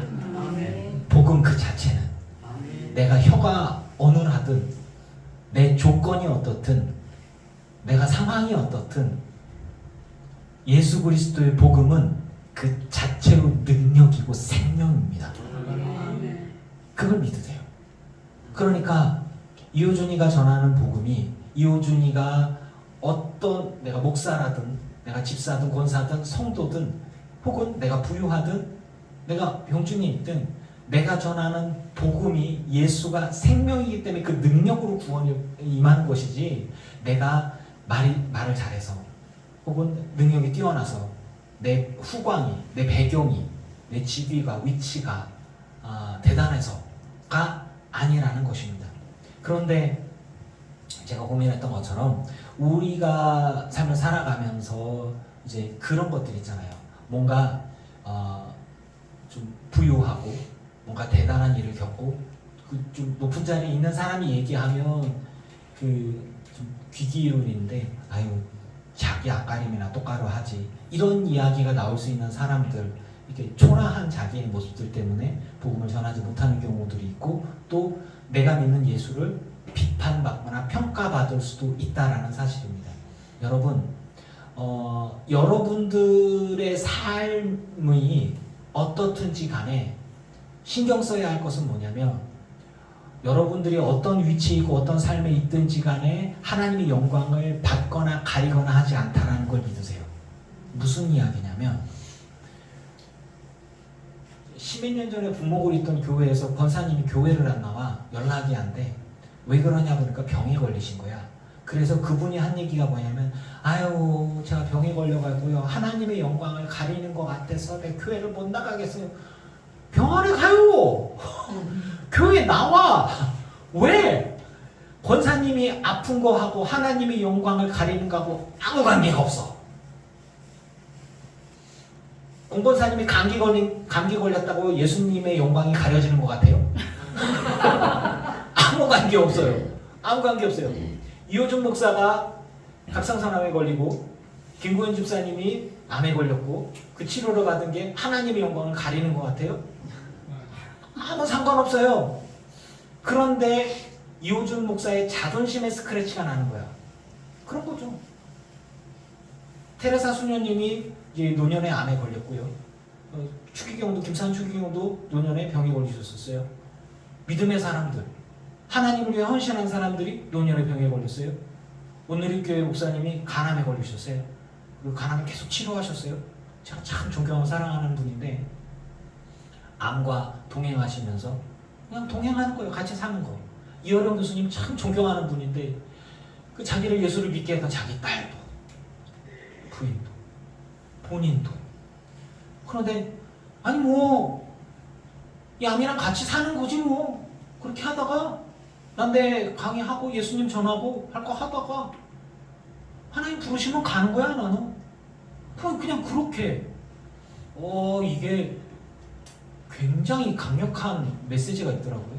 복음 그 자체는 내가 혀가 어눌하든 내 조건이 어떻든 내가 상황이 어떻든 예수 그리스도의 복음은 그 자체로 능력이고 생명입니다. 그걸 믿으세요. 그러니까 이호준이가 전하는 복음이 이호준이가 어떤 내가 목사라든 내가 집사든 권사든 성도든 혹은 내가 부유하든 내가 병중이든 내가 전하는 복음이 예수가 생명이기 때문에 그 능력으로 구원이 임하는 것이지 내가 말을 잘해서 혹은 능력이 뛰어나서 내 후광이 내 배경이 내 지위가 위치가 대단해서가 아니라는 것입니다. 그런데 제가 고민했던 것처럼 우리가 삶을 살아가면서 이제 그런 것들 있잖아요. 뭔가 좀 부유하고 뭔가 대단한 일을 겪고 그 좀 높은 자리에 있는 사람이 얘기하면 그 좀 귀기이론인데 아유 자기 앞가림이나 똑바로 하지 이런 이야기가 나올 수 있는 사람들, 이렇게 초라한 자기의 모습들 때문에 복음을 전하지 못하는 경우들이 있고 또 내가 믿는 예수를 비판받거나 평가받을 수도 있다라는 사실입니다. 여러분, 여러분들의 삶이 어떻든지 간에 신경 써야 할 것은 뭐냐면 여러분들이 어떤 위치에 있고 어떤 삶에 있든지 간에 하나님의 영광을 받거나 가리거나 하지 않다라는 걸 믿으세요. 무슨 이야기냐면 10몇 년 전에 부목을 있던 교회에서 권사님이 교회를 안 나와 연락이 안 돼. 왜 그러냐 보니까 병에 걸리신 거야. 그래서 그분이 한 얘기가 뭐냐면 아유 제가 병에 걸려가지고요 하나님의 영광을 가리는 것 같아서 내 교회를 못 나가겠어요. 병원에 가요. 교회 나와. 왜? 권사님이 아픈 거하고 하나님의 영광을 가리는 거하고 아무 관계가 없어. 공권사님이 감기 걸렸다고 예수님의 영광이 가려지는 것 같아요? 아무 관계 없어요. 아무 관계 없어요. 이호준 목사가 갑상선암에 걸리고 김구현 집사님이 암에 걸렸고 그 치료를 받은 게 하나님의 영광을 가리는 것 같아요? 아무 상관없어요. 그런데 이호준 목사의 자존심의 스크래치가 나는 거야. 그런 거죠. 테레사 수녀님이 이제 노년에 암에 걸렸고요. 추기경도 김산 추기경도 노년에 병에 걸리셨었어요. 믿음의 사람들, 하나님을 위해 헌신한 사람들이 노년에 병에 걸렸어요. 오늘의 교회 목사님이 간암에 걸리셨어요. 그리고 간암을 계속 치료하셨어요. 제가 참 존경하고 사랑하는 분인데 암과 동행하시면서 그냥 동행하는 거예요. 같이 사는 거. 이어령 교수님 참 존경하는 분인데 그 자기를 예수를 믿게 했던 자기 딸도 부인도 본인도 그런데 아니 뭐 암이랑 같이 사는 거지 뭐 그렇게 하다가 난 내 강의하고 예수님 전하고 할 거 하다가 하나님 부르시면 가는 거야 나는 그냥 그렇게 이게 굉장히 강력한 메시지가 있더라고요.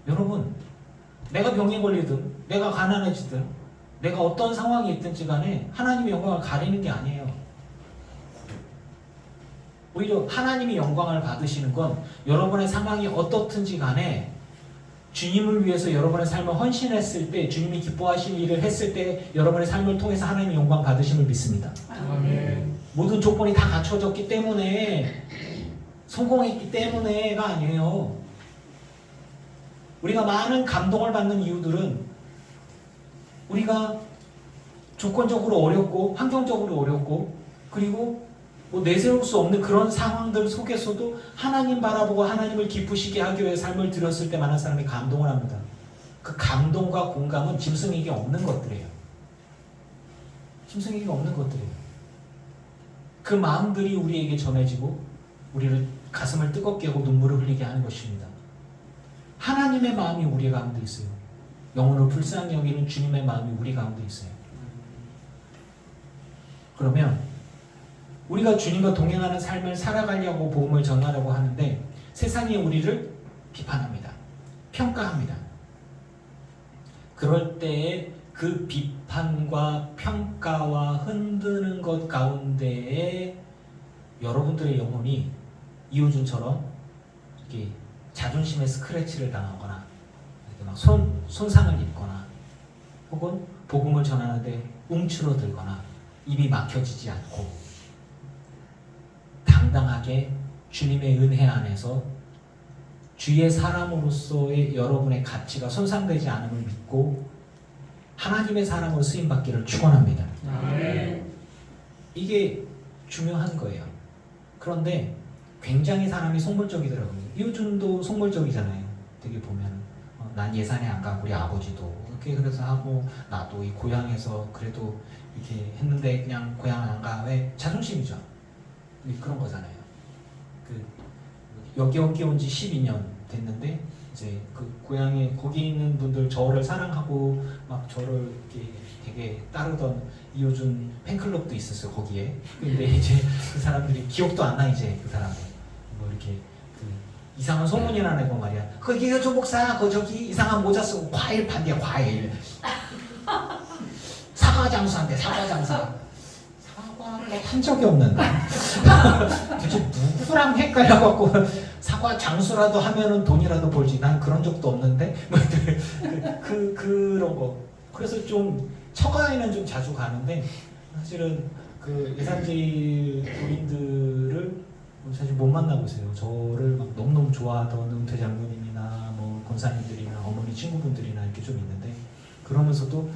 여러분 내가 병에 걸리든 내가 가난해지든 내가 어떤 상황이 있든지 간에 하나님의 영광을 가리는 게 아니에요. 오히려 하나님이 영광을 받으시는 건 여러분의 상황이 어떻든지 간에 주님을 위해서 여러분의 삶을 헌신했을 때 주님이 기뻐하실 일을 했을 때 여러분의 삶을 통해서 하나님의 영광 받으심을 믿습니다. 아멘. 모든 조건이 다 갖춰졌기 때문에 성공했기 때문에가 아니에요. 우리가 많은 감동을 받는 이유들은 우리가 조건적으로 어렵고 환경적으로 어렵고 그리고 뭐 내세울 수 없는 그런 상황들 속에서도 하나님 바라보고 하나님을 기쁘시게 하기 위해 삶을 들였을 때 많은 사람이 감동을 합니다. 그 감동과 공감은 짐승에게 없는 것들이에요. 짐승에게 없는 것들이에요. 그 마음들이 우리에게 전해지고 우리를 가슴을 뜨겁게 하고 눈물을 흘리게 하는 것입니다. 하나님의 마음이 우리 가운데 있어요. 영혼을 불쌍히 여기는 주님의 마음이 우리 가운데 있어요. 그러면 우리가 주님과 동행하는 삶을 살아가려고 복음을 전하려고 하는데 세상이 우리를 비판합니다. 평가합니다. 그럴 때에 그 비판과 평가와 흔드는 것 가운데에 여러분들의 영혼이 이호준처럼 이렇게 자존심의 스크래치를 당하거나 이렇게 막 손상을 입거나 혹은 복음을 전하는데 움츠러들거나 입이 막혀지지 않고 당당하게 주님의 은혜 안에서 주의 사람으로서의 여러분의 가치가 손상되지 않음을 믿고 하나님의 사람으로 쓰임받기를 축원합니다. 이게 중요한 거예요. 그런데 굉장히 사람이 속물적이더라고요. 이호준도 속물적이잖아요. 되게 보면 난 예산에 안 가고 우리 아버지도 이렇게 그래서 하고 나도 이 고향에서 그래도 이렇게 했는데 그냥 고향 안 가. 왜? 자존심이죠. 그런 거잖아요. 여기 온 지 12년 됐는데 이제 그 고향에 거기 있는 분들 저를 사랑하고 막 저를 이렇게 되게 따르던 이호준 팬클럽도 있었어요 거기에. 근데 이제 그 사람들이 기억도 안 나 이제 그 사람들 뭐 이렇게 그 이상한 소문이나 내고 말이야. 거기 이호준 목사 저기 이상한 모자 쓰고 과일 판대 과일. 사과 장수한대 사과 장사. 한 적이 없는데 도대체 누구랑 헷갈려갖고 사과 장수라도 하면은 돈이라도 벌지 난 그런 적도 없는데 그런 거 그래서 좀 처가에는 좀 자주 가는데 사실은 그 예산지 교인들을 사실 못 만나고 있어요. 저를 막 너무너무 좋아하던 은퇴 장로님이나 뭐 권사님들이나 어머니 친구분들이나 이렇게 좀 있는데 그러면서도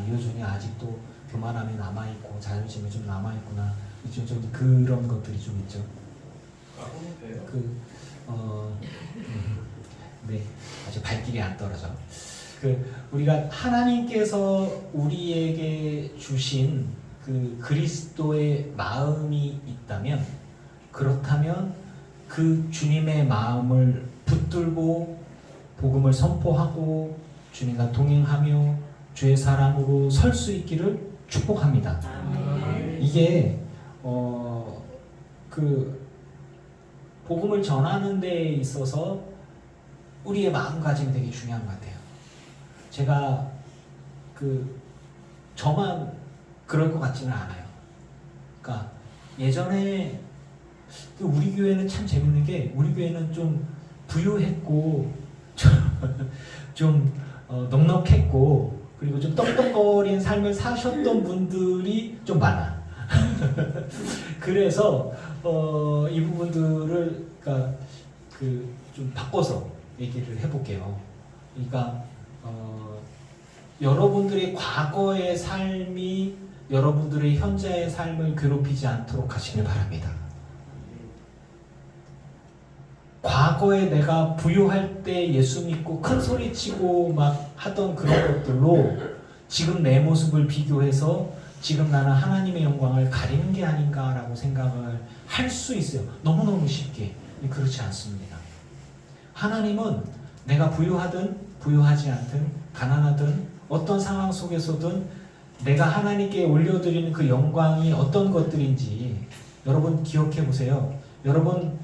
이호준이 아직도 교만함이 남아있고 자존심이 좀 남아있구나 좀 그런 것들이 좀 있죠. 네 아주 발길이 안 떨어져. 우리가 하나님께서 우리에게 주신 그 그리스도의 마음이 있다면 그렇다면 그 주님의 마음을 붙들고 복음을 선포하고 주님과 동행하며 주의 사람으로 설 수 있기를 축복합니다. 이게 그 복음을 전하는 데 있어서 우리의 마음가짐이 되게 중요한 것 같아요. 제가 저만 그럴 것 같지는 않아요. 그러니까 예전에 우리 교회는 참 재밌는 게 우리 교회는 좀 부유했고 좀 넉넉했고 그리고 좀 떡떡거린 삶을 사셨던 분들이 좀 많아. 그래서 이 부분들을 그러니까 좀 바꿔서 얘기를 해볼게요. 그러니까 여러분들의 과거의 삶이 여러분들의 현재의 삶을 괴롭히지 않도록 하시길 바랍니다. 과거에 내가 부유할 때 예수 믿고 큰 소리 치고 막 하던 그런 것들로 지금 내 모습을 비교해서 지금 나는 하나님의 영광을 가리는 게 아닌가라고 생각을 할 수 있어요. 너무너무 쉽게. 그렇지 않습니다. 하나님은 내가 부유하든 부유하지 않든 가난하든 어떤 상황 속에서든 내가 하나님께 올려드리는 그 영광이 어떤 것들인지 여러분 기억해 보세요. 여러분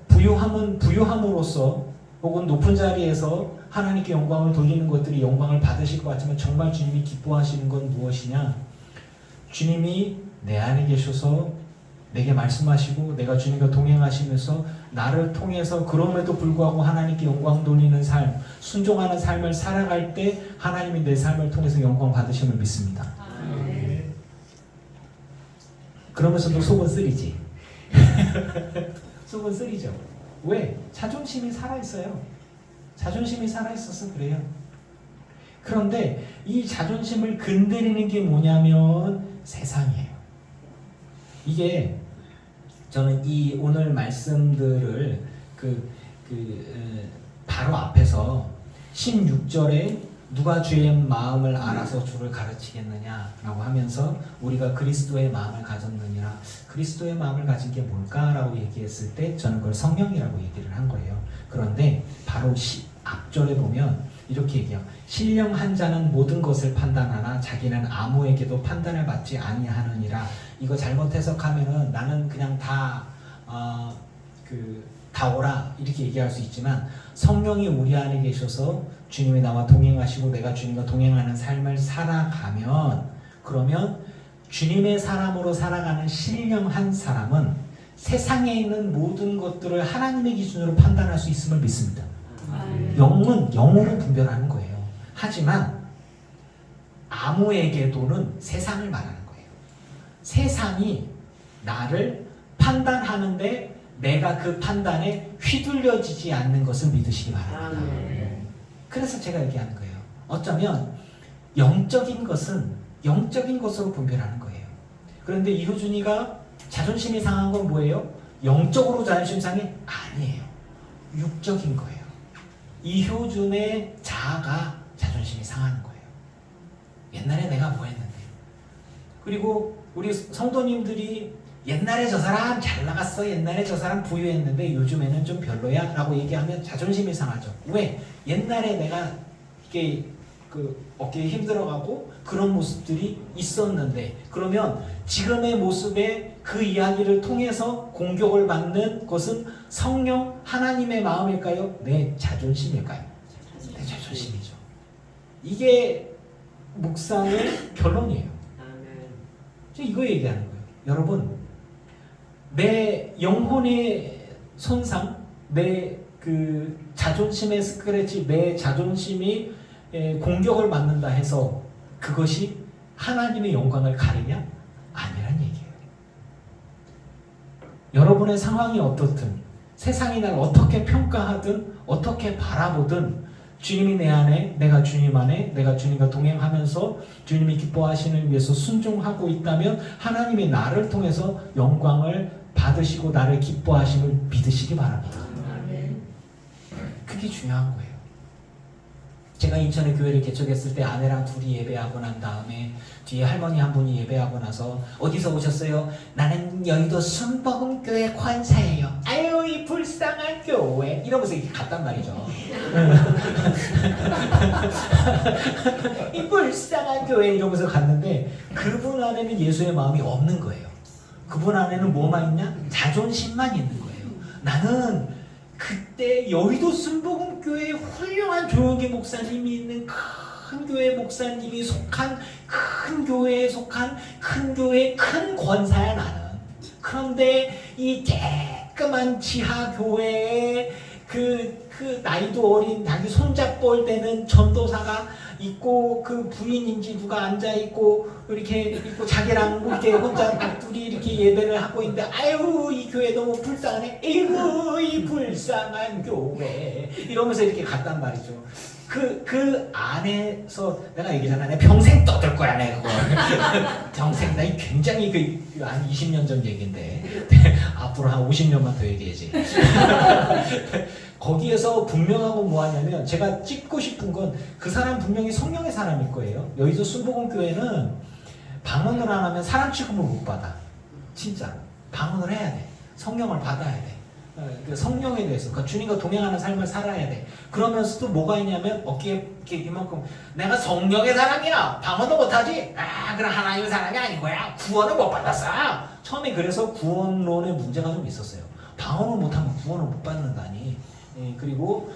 부유함은 부유함으로써 혹은 높은 자리에서 하나님께 영광을 돌리는 것들이 영광을 받으실 것 같지만 정말 주님이 기뻐하시는 건 무엇이냐? 주님이 내 안에 계셔서 내게 말씀하시고 내가 주님과 동행하시면서 나를 통해서 그럼에도 불구하고 하나님께 영광 돌리는 삶, 순종하는 삶을 살아갈 때 하나님이 내 삶을 통해서 영광 받으심을 믿습니다. 그러면서도 속은 쓰리지. 속은 쓰리죠. 왜? 자존심이 살아있어요. 자존심이 살아있어서 그래요. 그런데 이 자존심을 건드리는 게 뭐냐면 세상이에요. 이게 저는 이 오늘 말씀들을 바로 앞에서 16절에 누가 주의 마음을 알아서 주를 가르치겠느냐라고 하면서 우리가 그리스도의 마음을 가졌느니라. 그리스도의 마음을 가진 게 뭘까라고 얘기했을 때 저는 그걸 성령이라고 얘기를 한 거예요. 그런데 바로 앞절에 보면 이렇게 얘기해요. 신령한 자는 모든 것을 판단하나 자기는 아무에게도 판단을 받지 아니하느니라. 이거 잘못 해석하면은 나는 그냥 다 오라 이렇게 얘기할 수 있지만 성령이 우리 안에 계셔서 주님이 나와 동행하시고 내가 주님과 동행하는 삶을 살아가면 그러면 주님의 사람으로 살아가는 신령한 사람은 세상에 있는 모든 것들을 하나님의 기준으로 판단할 수 있음을 믿습니다. 영은 영으로 분별하는 거예요. 하지만 아무에게도는 세상을 말하는 거예요. 세상이 나를 판단하는데 내가 그 판단에 휘둘려지지 않는 것을 믿으시기 바랍니다. 그래서 제가 얘기하는 거예요. 어쩌면 영적인 것은 영적인 것으로 분별하는 거예요. 그런데 이효준이가 자존심이 상한 건 뭐예요? 영적으로 자존심 상해? 아니에요. 육적인 거예요. 이효준의 자아가 자존심이 상하는 거예요. 옛날에 내가 뭐 했는데. 그리고 우리 성도님들이 옛날에 저 사람 잘 나갔어, 옛날에 저 사람 부유했는데 요즘에는 좀 별로야 라고 얘기하면 자존심이 상하죠. 왜? 옛날에 내가 이게 어깨에 힘들어가고 그런 모습들이 있었는데 그러면 지금의 모습에 그 이야기를 통해서 공격을 받는 것은 성령 하나님의 마음일까요? 내 자존심일까요? 내 자존심이죠. 이게 묵상의 결론이에요. 이거 얘기하는 거예요. 여러분, 내 영혼의 손상, 내 자존심의 스크래치, 내 자존심이 공격을 받는다 해서 그것이 하나님의 영광을 가리냐? 아니란 얘기예요. 여러분의 상황이 어떻든 세상이 날 어떻게 평가하든 어떻게 바라보든 주님이 내 안에, 내가 주님 안에, 내가 주님과 동행하면서 주님이 기뻐하시는 위해서 순종하고 있다면 하나님이 나를 통해서 영광을 받으시고 나를 기뻐하심을 믿으시기 바랍니다. 그게 중요한 거예요. 제가 인천에 교회를 개척했을 때 아내랑 둘이 예배하고 난 다음에 뒤에 할머니 한 분이 예배하고 나서 어디서 오셨어요? 나는 여의도 순복음교회 권사예요. 아유 이 이 불쌍한 교회 이러면서 이렇게 갔단 말이죠. 이 불쌍한 교회 이러면서 갔는데 그분 안에는 예수의 마음이 없는 거예요. 그분 안에는 뭐만 있냐? 자존심만 있는 거예요. 나는 그때 여의도 순복음교회에 훌륭한 조용기 목사님이 있는 큰 교회 목사님이 속한 큰 교회에 속한 큰 교회 큰 권사야 나는. 그런데 이 깨끗한 지하 교회에 그 나이도 어린 자기 손잡벌 되는 전도사가 있고 그 부인인지 누가 앉아 있고 이렇게 있고 자기랑 이렇게 혼자 둘이 이렇게 예배를 하고 있는데 아유 이 교회 너무 불쌍하네. 에이구 이 불쌍한 교회 이러면서 이렇게 갔단 말이죠. 그 안에서 내가 얘기잖아. 내가 평생 떠들 거야 내가 그거. 평생 나 굉장히 한 20년 전 얘기인데 앞으로 한 50년만 더 얘기해야지. 거기에서 분명하고 뭐하냐면 제가 찍고 싶은 건 그 사람 분명히 성령의 사람일 거예요. 여의도 순복음교회는 방언을 안 하면 사람 취급을 못 받아. 진짜 방언을 해야 돼. 성령을 받아야 돼. 성령에 대해서 그러니까 주님과 동행하는 삶을 살아야 돼. 그러면서도 뭐가 있냐면 어깨에 이렇게 이만큼 내가 성령의 사람이야. 방언도 못하지. 그럼 하나님의 사람이 아닌 거야. 구원을 못 받았어. 처음에 그래서 구원론에 문제가 좀 있었어요. 방언을 못하면 구원을 못 받는다니. 그리고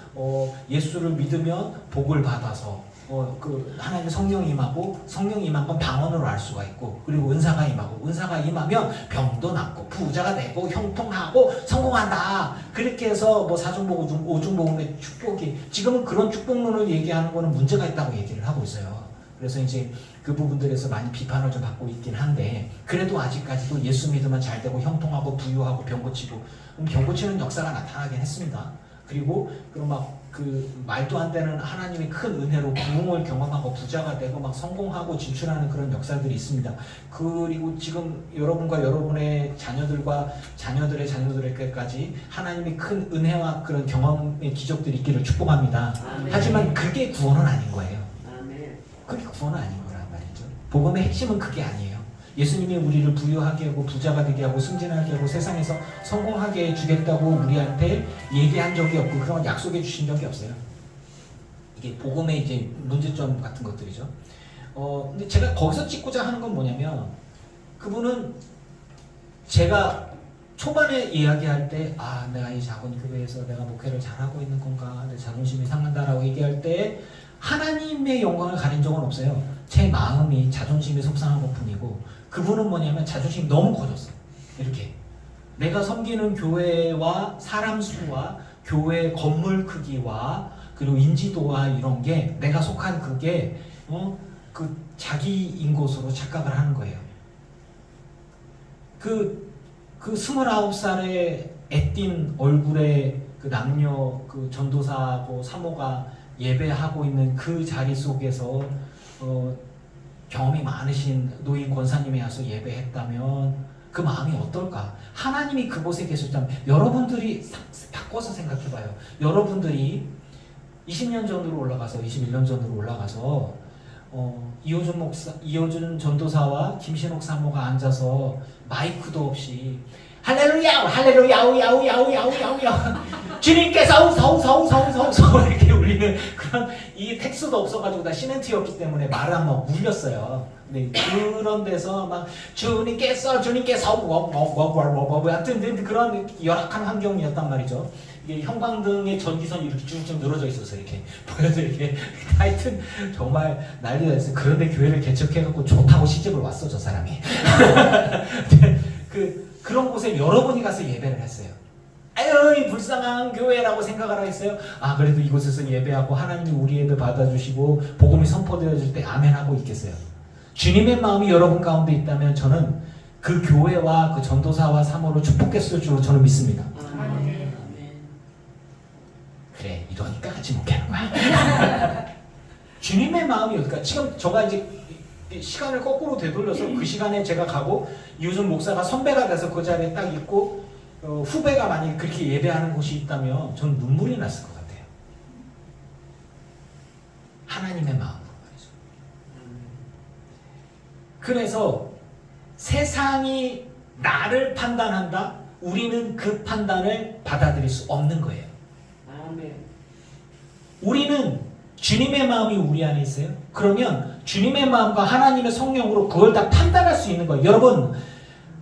예수를 믿으면 복을 받아서 그 하나님의 성령이 임하고 성령이 임한 건 방언으로 알 수가 있고 그리고 은사가 임하고 은사가 임하면 병도 낫고 부자가 되고 형통하고 성공한다. 그렇게 해서 뭐 사중복 오중복음의 축복이 지금은 그런 축복론을 얘기하는 거는 문제가 있다고 얘기를 하고 있어요. 그래서 이제 그 부분들에서 많이 비판을 좀 받고 있긴 한데 그래도 아직까지도 예수 믿으면 잘 되고 형통하고 부유하고 병 고치고 병 고치는 역사가 나타나긴 했습니다. 그리고 그 말도 안 되는 하나님의 큰 은혜로 부흥을 경험하고 부자가 되고 막 성공하고 진출하는 그런 역사들이 있습니다. 그리고 지금 여러분과 여러분의 자녀들과 자녀들의 자녀들에게까지 하나님의 큰 은혜와 그런 경험의 기적들이 있기를 축복합니다. 아멘. 하지만 그게 구원은 아닌 거예요. 아멘. 그게 구원은 아닌 거란 말이죠. 복음의 핵심은 그게 아니에요. 예수님이 우리를 부유하게 하고 부자가 되게 하고 승진하게 하고 세상에서 성공하게 해주겠다고 우리한테 얘기한 적이 없고 그런 약속해 주신 적이 없어요. 이게 복음의 이제 문제점 같은 것들이죠. 근데 제가 거기서 찍고자 하는 건 뭐냐면 그분은 제가 초반에 이야기할 때 내가 이 작은 교회에서 내가 목회를 잘하고 있는 건가 내 자존심이 상한다라고 얘기할 때 하나님의 영광을 가린 적은 없어요. 제 마음이 자존심이 속상한 것 뿐이고 그분은 뭐냐면 자존심이 너무 커졌어. 이렇게 내가 섬기는 교회와 사람 수와 교회 건물 크기와 그리고 인지도와 이런 게 내가 속한 그게 그 자기인 것으로 착각을 하는 거예요. 그 29살의 애띤 얼굴에 그 남녀 그 전도사하고 사모가 예배하고 있는 그 자리 속에서 경험이 많으신 노인 권사님이 와서 예배했다면 그 마음이 어떨까? 하나님이 그곳에 계셨다면 여러분들이 바꿔서 생각해봐요. 여러분들이 20년 전으로 올라가서 21년 전으로 올라가서 이호준 전도사와 김신옥 사모가 앉아서 마이크도 없이 할렐루야 할렐루야 야우 야우 야우 야우 주님께서 서우 이렇게 울리는 그런 이 텍스트도 없어가지고 다 시멘트였기 때문에 말을 한번 울렸어요. 근데 그런 데서 막 주님께서 하여튼 그런 열악한 환경이었단 말이죠. 이게 형광등의 전기선이 이렇게 쭉쭉 늘어져 있어서 이렇게 보여서 이렇게 하여튼 정말 난리가 됐어요. 그런데 교회를 개척해갖고 좋다고 시집을 왔어 저 사람이. 그런 곳에 여러분이 가서 예배를 했어요. 아유 이 불쌍한 교회라고 생각을 하겠어요? 그래도 이곳에서 예배하고 하나님이 우리 예배 받아주시고 복음이 선포되어질 때 아멘하고 있겠어요? 주님의 마음이 여러분 가운데 있다면 저는 그 교회와 그 전도사와 사모를 축복했을 줄로 저는 믿습니다. 아멘. 그래 이러니까 같이 목회하는 거야. 주님의 마음이 어떨까? 지금 저가 이제 시간을 거꾸로 되돌려서 그 시간에 제가 가고 이호준 목사가 선배가 돼서 그 자리에 딱 있고 후배가 만약에 그렇게 예배하는 곳이 있다면 저는 눈물이 났을 것 같아요. 하나님의 마음으로 말이죠. 그래서 세상이 나를 판단한다? 우리는 그 판단을 받아들일 수 없는 거예요. 아멘. 우리는 주님의 마음이 우리 안에 있어요. 그러면 주님의 마음과 하나님의 성령으로 그걸 다 판단할 수 있는 거예요. 여러분,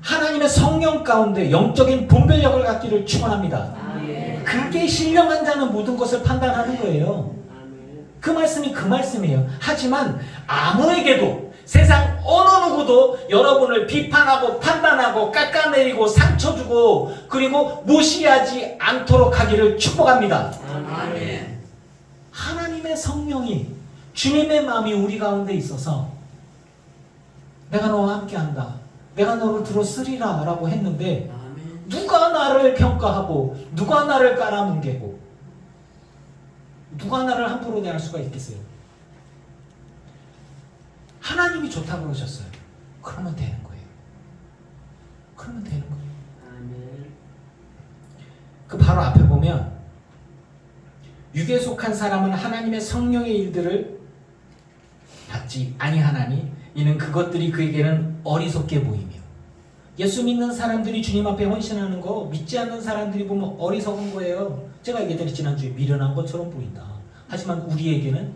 하나님의 성령 가운데 영적인 분별력을 갖기를 축원합니다. 아멘. 그게 신령한 자는 모든 것을 판단하는 거예요. 아멘. 그 말씀이 그 말씀이에요. 하지만 아무에게도 세상 어느 누구도 여러분을 비판하고 판단하고 깎아내리고 상처 주고 그리고 무시하지 않도록 하기를 축복합니다. 아멘. 하나님의 성령이 주님의 마음이 우리 가운데 있어서 내가 너와 함께한다. 내가 너를 들어 쓰리라 라고 했는데 아멘. 누가 나를 평가하고 누가 나를 깔아뭉개고 누가 나를 함부로 대할 수가 있겠어요? 하나님이 좋다고 그러셨어요. 그러면 되는 거예요. 그러면 되는 거예요. 아멘. 그 바로 앞에 보면 육에 속한 사람은 하나님의 성령의 일들을 받지 아니하나니 이는 그것들이 그에게는 어리석게 보이며 예수 믿는 사람들이 주님 앞에 헌신하는 거 믿지 않는 사람들이 보면 어리석은 거예요. 제가 얘기했더니 지난주에 미련한 것처럼 보인다. 하지만 우리에게는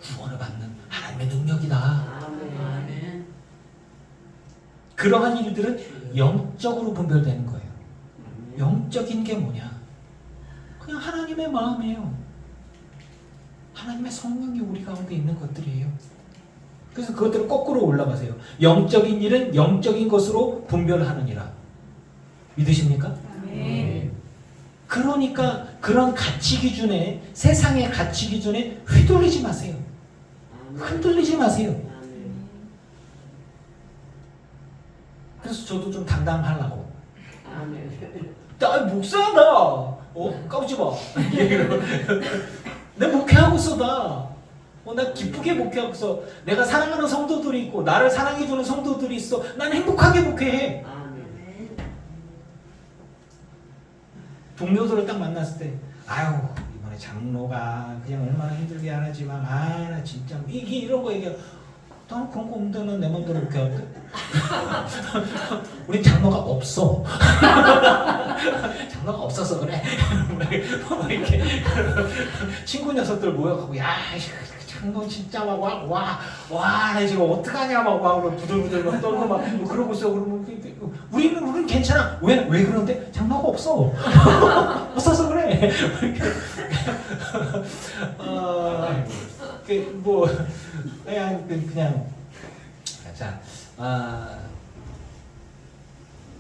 구원을 받는 하나님의 능력이다. 아멘. 그러한 일들은 영적으로 분별되는 거예요. 영적인 게 뭐냐? 그냥 하나님의 마음이에요. 하나님의 성령이 우리 가운데 있는 것들이에요. 그래서 그것들을 거꾸로 올라가세요. 영적인 일은 영적인 것으로 분별하느니라. 믿으십니까? 아멘. 그러니까 그런 가치 기준에 세상의 가치 기준에 휘둘리지 마세요. 흔들리지 마세요. 아멘. 그래서 저도 좀 당당하려고. 아멘. 나 목사다. 까부지 마. 내 목회하고 있어 나. 나 기쁘게 목회하고 있어. 내가 사랑하는 성도들이 있고 나를 사랑해주는 성도들이 있어. 난 행복하게 목회해. 아멘. 동료들을 딱 만났을 때 아유 이번에 장로가 그냥 얼마나 힘들게 하지만 나 진짜 이런 거 얘기해. 난 그런 거 없는데 난 내 맘대로 목회하는데. 우리 장로가 없어. 장로가 없어서 그래. 이렇게 친구 녀석들 모여가고 야 장로 진짜 나 지금 어떡하냐 막 부들부들 막 떨고 막 그러고 있어. 그러면 우리는 괜찮아. 왜 그러는데 장로가 없어. 없어서 그래. 그냥 자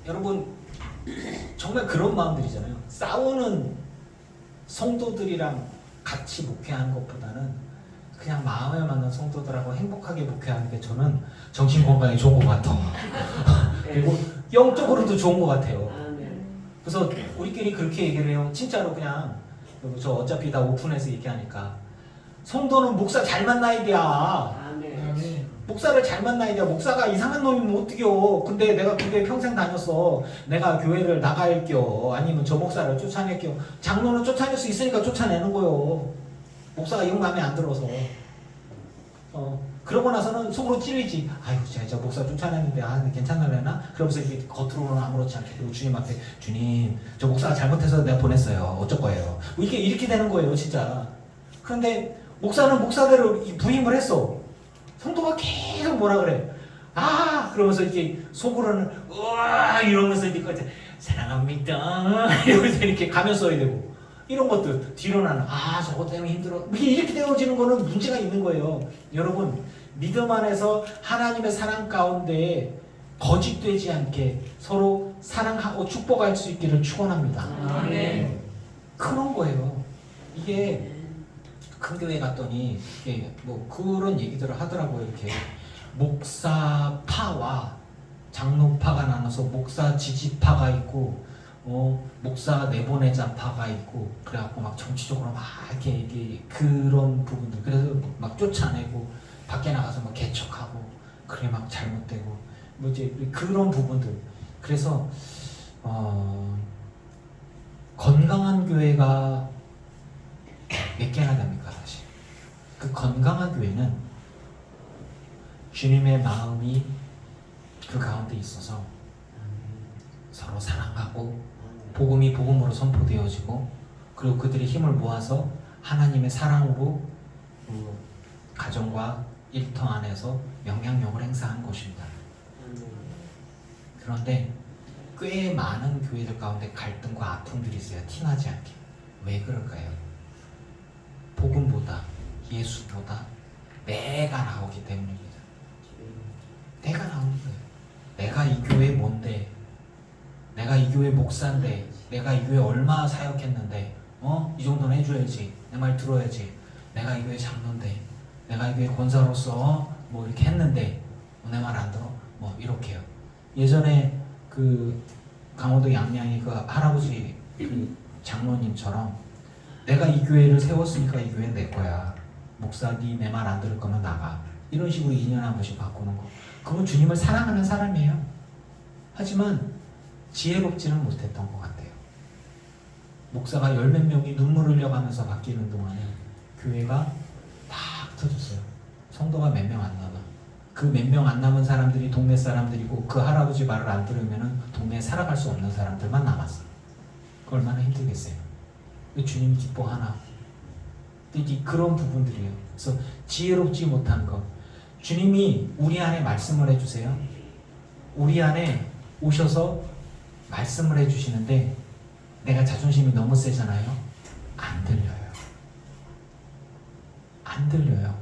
여러분 정말 그런 마음들이잖아요. 싸우는 성도들이랑 같이 목회하는 것보다는 그냥 마음에 맞는 성도들하고 행복하게 목회하는 게 저는 정신 건강에 좋은 것 같아. 그리고 영적으로도 좋은 것 같아요. 아멘. 그래서 우리끼리 그렇게 얘기를 해요. 진짜로 그냥 저 어차피 다 오픈해서 얘기하니까 성도는 목사 잘 만나야 돼. 아멘. 목사를 잘 만나야 돼. 목사가 이상한 놈이면 어떡해요. 근데 내가 교회 평생 다녔어. 내가 교회를 나갈게요. 아니면 저 목사를 쫓아낼게요. 장로는 쫓아낼 수 있으니까 쫓아내는 거요. 목사가 영 마음에 안 들어서. 그러고 나서는 속으로 찔리지. 아이고, 저 목사 쫓아냈는데 괜찮을래나? 그러면서 이렇게 겉으로는 아무렇지 않게 그리고 주님 앞에 주님, 저 목사가 잘못해서 내가 보냈어요. 어쩔 거예요. 이렇게 되는 거예요, 진짜. 그런데 목사는 목사대로 부임을 했어. 성도가 계속 뭐라 그래. 그러면서 이렇게 속으로는 우와 이러면서 이렇게 사랑합니다 이러면서 이렇게 가면 써야 되고 이런 것들 뒤로는 저것 때문에 힘들어 이렇게 되어지는 거는 문제가 있는 거예요. 여러분 믿음 안에서 하나님의 사랑 가운데 거짓되지 않게 서로 사랑하고 축복할 수 있기를 축원합니다. 아멘. 그런 거예요. 이게 큰 교회 갔더니 이게 뭐 그런 얘기들을 하더라고요. 이렇게 목사파와 장로파가 나눠서 목사 지지파가 있고 목사 내보내자파가 있고 그래갖고 막 정치적으로 막 이게 그런 부분들 그래서 막 쫓아내고 밖에 나가서 막 개척하고 그게 막 잘못되고 뭐 이제 그런 부분들 그래서 건강한 교회가 몇 개나 됩니까 사실? 그 건강한 교회는 주님의 마음이 그 가운데 있어서 서로 사랑하고 복음이 복음으로 선포되어지고 그리고 그들이 힘을 모아서 하나님의 사랑으로 그 가정과 일터 안에서 영향력을 행사한 것입니다. 그런데 꽤 많은 교회들 가운데 갈등과 아픔들이 있어요. 티나지 않게. 왜 그럴까요? 복음보다 예수보다 내가 나오기 때문입니다. 내가 나오는 거예요. 내가 이 교회 뭔데, 내가 이 교회 목사인데, 내가 이 교회 얼마 사역했는데, 이 정도는 해줘야지, 내 말 들어야지, 내가 이 교회 장로인데, 내가 이 교회 권사로서 뭐 이렇게 했는데 내 말 안 들어? 뭐 이렇게요. 예전에 그 강원도 양양의 그 할아버지 그 장로님처럼 내가 이 교회를 세웠으니까 이 교회는 내 거야. 목사 니 내 말 안 들을 거면 나가. 이런 식으로 2년에 한 번씩 바꾸는 거. 그건 주님을 사랑하는 사람이에요. 하지만 지혜롭지는 못했던 것 같아요. 목사가 열 몇 명이 눈물 흘려가면서 바뀌는 동안에 교회가 다 흩어졌어요. 성도가 몇 명 안 남아. 그 몇 명 안 남은 사람들이 동네 사람들이고 그 할아버지 말을 안 들으면 동네에 살아갈 수 없는 사람들만 남았어요. 그 얼마나 힘들겠어요. 주님이 기뻐하나. 근데 그런 부분들이에요. 그래서 지혜롭지 못한 것. 주님이 우리 안에 말씀을 해주세요. 우리 안에 오셔서 말씀을 해주시는데 내가 자존심이 너무 세잖아요. 안 들려요. 안 들려요.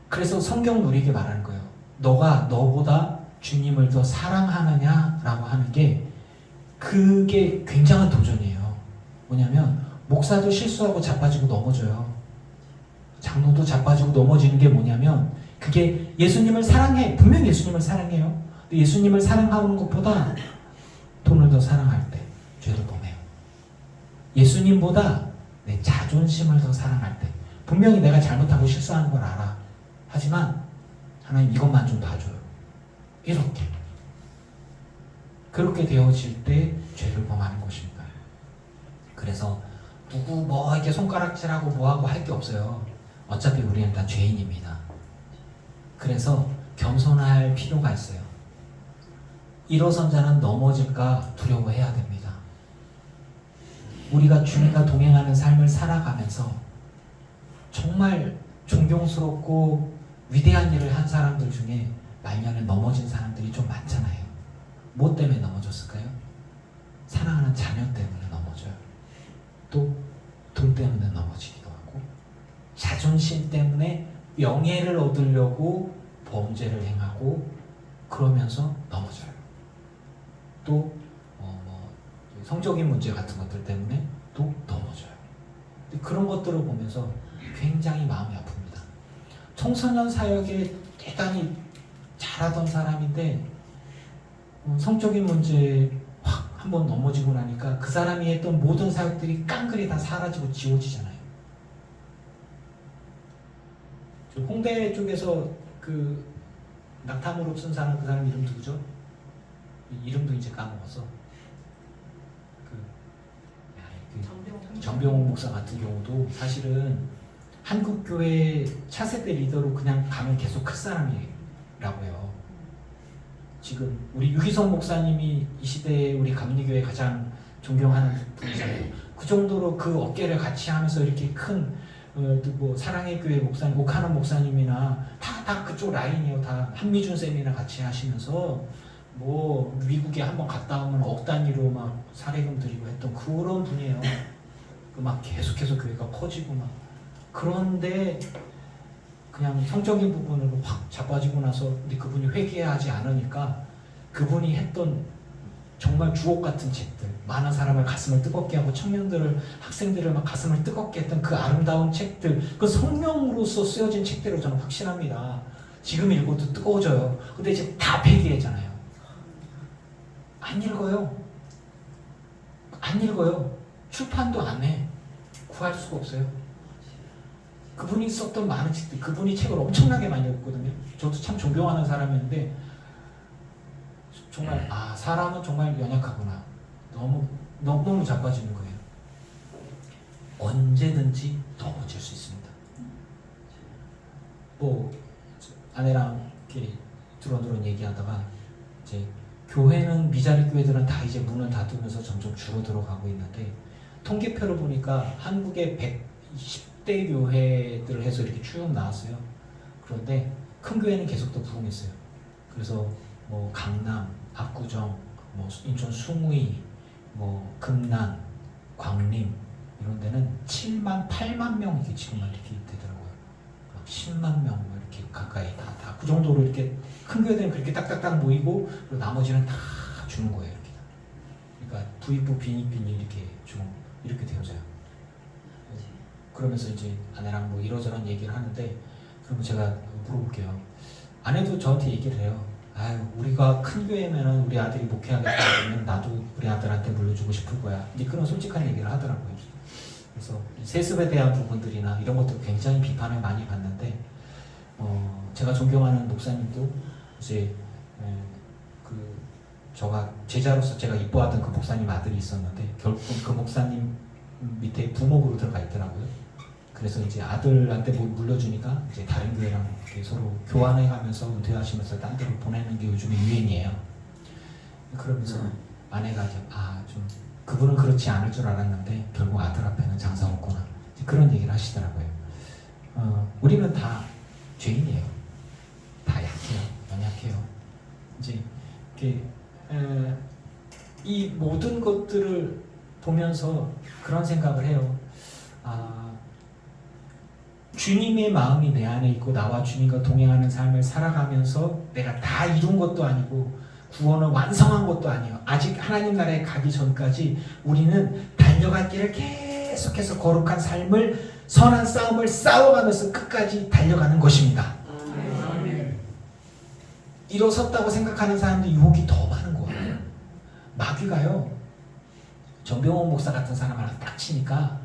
그래서 성경 누리게 말하는 거예요. 너가 너보다 주님을 더 사랑하느냐라고 하는 게 그게 굉장한 도전이에요. 뭐냐면 목사도 실수하고 자빠지고 넘어져요. 장로도 자빠지고 넘어지는 게 뭐냐면 그게 예수님을 사랑해. 분명히 예수님을 사랑해요. 근데 예수님을 사랑하는 것보다 돈을 더 사랑할 때 죄를 범해요. 예수님보다 내 자존심을 더 사랑할 때 분명히 내가 잘못하고 실수하는 걸 알아. 하지만 하나님 이것만 좀 봐줘요. 이렇게 그렇게 되어질 때 죄를 범하는 것입니다. 그래서 누구 뭐 이렇게 손가락질하고 뭐하고 할 게 없어요. 어차피 우리는 다 죄인입니다. 그래서 겸손할 필요가 있어요. 일어선 자는 넘어질까 두려워해야 됩니다. 우리가 주님과 동행하는 삶을 살아가면서 정말 존경스럽고 위대한 일을 한 사람들 중에 말년에 넘어진 사람들이 좀 많잖아요. 뭐 때문에 넘어졌을까요? 사랑하는 자녀 때문에 넘어져요. 또 돈 때문에 넘어지기도 하고 자존심 때문에 명예를 얻으려고 범죄를 행하고 그러면서 넘어져요. 또 성적인 문제 같은 것들 때문에 또 넘어져요. 그런 것들을 보면서 굉장히 마음이 아픕니다. 청소년 사역에 대단히 잘하던 사람인데 성적인 문제에 확 한번 넘어지고 나니까 그 사람이 했던 모든 사역들이 깡그리 다 사라지고 지워지잖아요. 홍대 쪽에서 그 낙타무릎 쓴 사람, 그 사람 이름 누구죠? 이름도 이제 까먹었어. 정병호 목사 같은 경우도 사실은 한국교회 차세대 리더로 그냥 가면 계속 클 사람이라고요. 지금 우리 유기성 목사님이 이 시대에 우리 감리교회 가장 존경하는 분이잖아요. 그 정도로 그 어깨를 같이 하면서 이렇게 큰 뭐 사랑의 교회 목사님, 오카노 목사님이나 다 그쪽 라인이에요. 다 한미준 쌤이나 같이 하시면서 뭐 미국에 한번 갔다 오면 억 단위로 막 사례금 드리고 했던 그런 분이에요. 그 막 계속해서 교회가 커지고 막 그런데 그냥 성적인 부분으로 확 자빠지고 나서 근데 그분이 회개하지 않으니까 그분이 했던 정말 주옥 같은 책들, 많은 사람을 가슴을 뜨겁게 하고 청년들을 학생들을 막 가슴을 뜨겁게 했던 그 아름다운 책들, 그 성령으로서 쓰여진 책들을 저는 확신합니다. 지금 읽어도 뜨거워져요. 근데 이제 다 폐기했잖아요. 안 읽어요. 안 읽어요. 출판도 안 해. 구할 수가 없어요. 그분이 썼던 많은 책들, 그분이 책을 엄청나게 많이 읽었거든요. 저도 참 존경하는 사람이었는데 정말 사람은 정말 연약하구나. 너무 자빠지는 거예요. 언제든지 넘어질 수 있습니다. 뭐 아내랑 이렇게 두런두런 얘기하다가 이제 교회는 미자립 교회들은 다 이제 문을 닫으면서 점점 줄어들어 가고 있는데 통계표를 보니까 한국의 110대 교회들 해서 이렇게 쭉 나왔어요. 그런데 큰 교회는 계속 더 부흥했어요. 그래서 뭐 강남, 압구정, 뭐 인천 숭의, 뭐 금난, 광림 이런 데는 7만, 8만 명 이렇게 지금만 이렇게 되더라고요. 10만 명 이렇게 가까이 다 그 정도로 이렇게 큰 교회들은 그렇게 딱딱딱 모이고 그리고 나머지는 다 주는 거예요. 이렇게. 그러니까 부익부 빈익빈이 이렇게 되어져요. 그러면서 이제 아내랑 뭐 이러저런 얘기를 하는데 그러면 제가 물어볼게요. 아내도 저한테 얘기를 해요. 아유, 우리가 큰 교회면은 우리 아들이 목회하겠다 그러면 나도 우리 아들한테 물려주고 싶을 거야. 이제 그런 솔직한 얘기를 하더라고요. 그래서 세습에 대한 부분들이나 이런 것도 굉장히 비판을 많이 받는데, 제가 존경하는 목사님도 이제 저가 제자로서 제가 이뻐하던 그 목사님 아들이 있었는데 결국은 그 목사님 밑에 부목으로 들어가 있더라고요. 그래서 이제 아들한테 뭐 물려주니까 이제 다른 교회랑 이렇게 서로 교환해가면서 은퇴하시면서 딴 데로 보내는 게 요즘에 유행이에요. 그러면서 아내가 이제 좀 그분은 그렇지 않을 줄 알았는데 결국 아들 앞에는 장사 없구나 그런 얘기를 하시더라고요. 우리는 다 죄인이에요. 다 약해요. 연약해요. 이제 이렇게 이 모든 것들을 보면서 그런 생각을 해요. 주님의 마음이 내 안에 있고 나와 주님과 동행하는 삶을 살아가면서 내가 다 이룬 것도 아니고 구원을 완성한 것도 아니에요. 아직 하나님 나라에 가기 전까지 우리는 달려갈 길을 계속해서 거룩한 삶을 선한 싸움을 싸워가면서 끝까지 달려가는 것입니다. 아멘. 일어섰다고 생각하는 사람들이 유혹이 더 많은 거예요. 마귀가요. 정병원 목사 같은 사람 하나 딱 치니까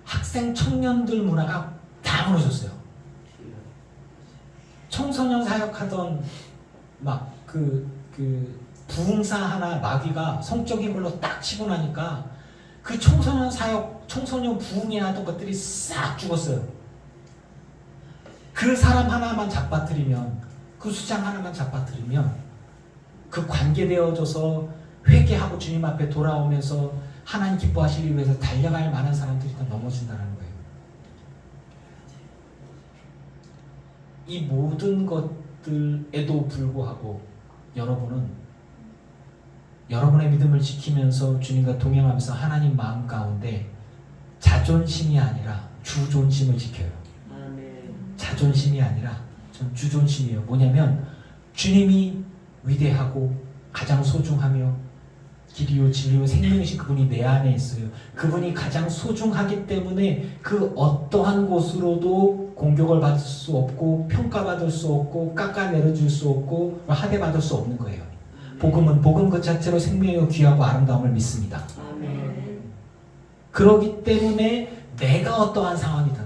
학생 청년들 문화가 다 무너졌어요. 청소년 사역하던 막 부흥사 하나 마귀가 성적인 걸로 딱 치고 나니까 그 청소년 사역, 청소년 부흥이 하던 것들이 싹 죽었어요. 그 사람 하나만 잡아뜨리면, 그 수장 하나만 잡아뜨리면 그 관계되어져서 회개하고 주님 앞에 돌아오면서 하나님 기뻐하시기 위해서 달려갈 만한 사람들이 다 넘어진다는 거예요. 이 모든 것들에도 불구하고 여러분은 여러분의 믿음을 지키면서 주님과 동행하면서 하나님 마음 가운데 자존심이 아니라 주존심을 지켜요. 아멘. 자존심이 아니라 전 주존심이에요. 뭐냐면 주님이 위대하고 가장 소중하며 길이요 진리요 생명이신 그분이 내 안에 있어요. 그분이 가장 소중하기 때문에 그 어떠한 곳으로도 공격을 받을 수 없고 평가받을 수 없고 깎아내려줄 수 없고 하대받을 수 없는 거예요. 복음은 복음 그 자체로 생명이요 귀하고 아름다움을 믿습니다. 아멘. 그렇기 때문에 내가 어떠한 상황이든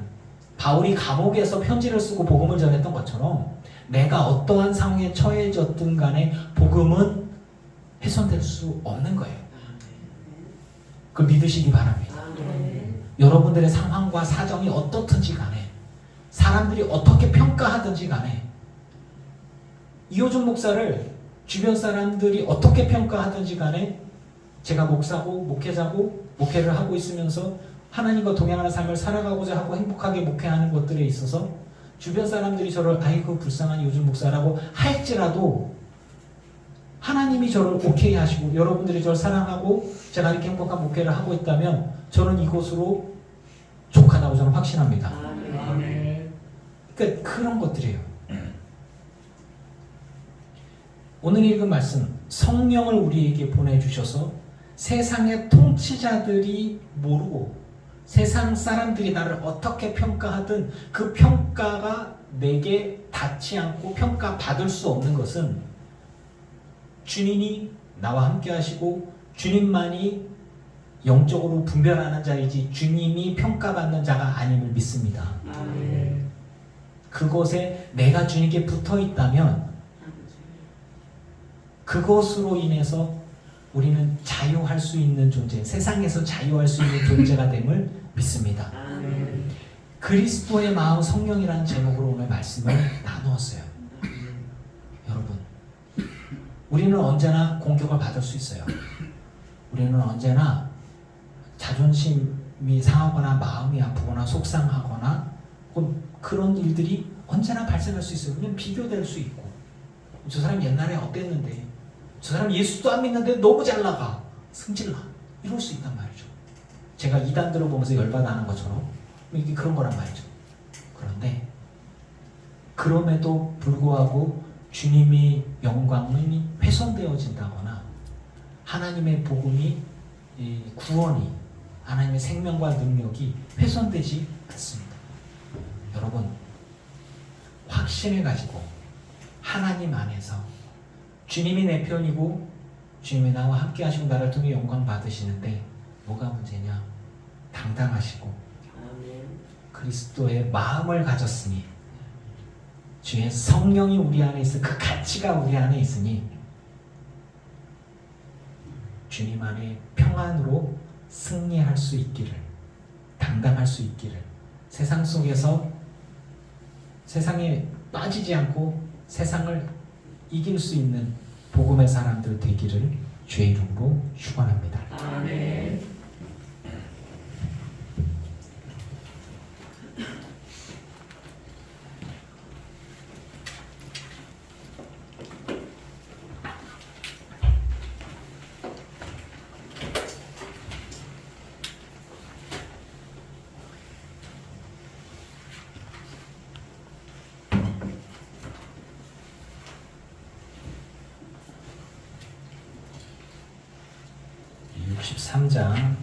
바울이 감옥에서 편지를 쓰고 복음을 전했던 것처럼 내가 어떠한 상황에 처해졌든 간에 복음은 훼손될 수 없는 거예요. 그걸 믿으시기 바랍니다. 아멘. 여러분들의 상황과 사정이 어떻든지 간에 사람들이 어떻게 평가하든지 간에 이호준 목사를 주변 사람들이 어떻게 평가하든지 간에 제가 목사고 목회자고 목회를 하고 있으면서 하나님과 동행하는 삶을 살아가고자 하고 행복하게 목회하는 것들에 있어서 주변 사람들이 저를 아이고 불쌍한 이호준 목사라고 할지라도 하나님이 저를 오케이 하시고 여러분들이 저를 사랑하고 제가 이렇게 행복한 목회를 하고 있다면 저는 이곳으로 족하다고 저는 확신합니다. 아멘. 그러니까 그런 것들이에요. 오늘 읽은 말씀 성령을 우리에게 보내주셔서 세상의 통치자들이 모르고 세상 사람들이 나를 어떻게 평가하든 그 평가가 내게 닿지 않고 평가받을 수 없는 것은 주님이 나와 함께 하시고 주님만이 영적으로 분별하는 자이지 주님이 평가받는 자가 아님을 믿습니다. 아멘. 그곳에 내가 주님께 붙어 있다면 그것으로 인해서 우리는 자유할 수 있는 존재, 세상에서 자유할 수 있는 존재가 됨을 믿습니다. 아멘. 그리스도의 마음 성령이라는 제목으로 오늘 말씀을 나누었어요. 여러분, 우리는 언제나 공격을 받을 수 있어요. 우리는 언제나 자존심이 상하거나 마음이 아프거나 속상하거나 그런 일들이 언제나 발생할 수 있어요. 왜냐면 비교될 수 있고, 저 사람 옛날에 어땠는데, 저 사람 예수도 안 믿는데 너무 잘 나가, 승질나, 이럴 수 있단 말이죠. 제가 이단들을 보면서 열받아 하는 것처럼 이게 그런 거란 말이죠. 그런데 그럼에도 불구하고 주님의 영광이 훼손되어진다거나 하나님의 복음이, 구원이, 하나님의 생명과 능력이 훼손되지 않습니다. 여러분, 확신을 가지고 하나님 안에서 주님이 내 편이고 주님이 나와 함께 하시고 나를 통해 영광 받으시는데 뭐가 문제냐? 당당하시고 그리스도의 마음을 가졌으니, 주의 성령이 우리 안에 있어, 그 가치가 우리 안에 있으니 주님 안에 평안으로 승리할 수 있기를, 당당할 수 있기를, 세상 속에서 세상에 빠지지 않고 세상을 이길 수 있는 복음의 사람들 되기를 주의 이름으로 축원합니다. 아멘. 63장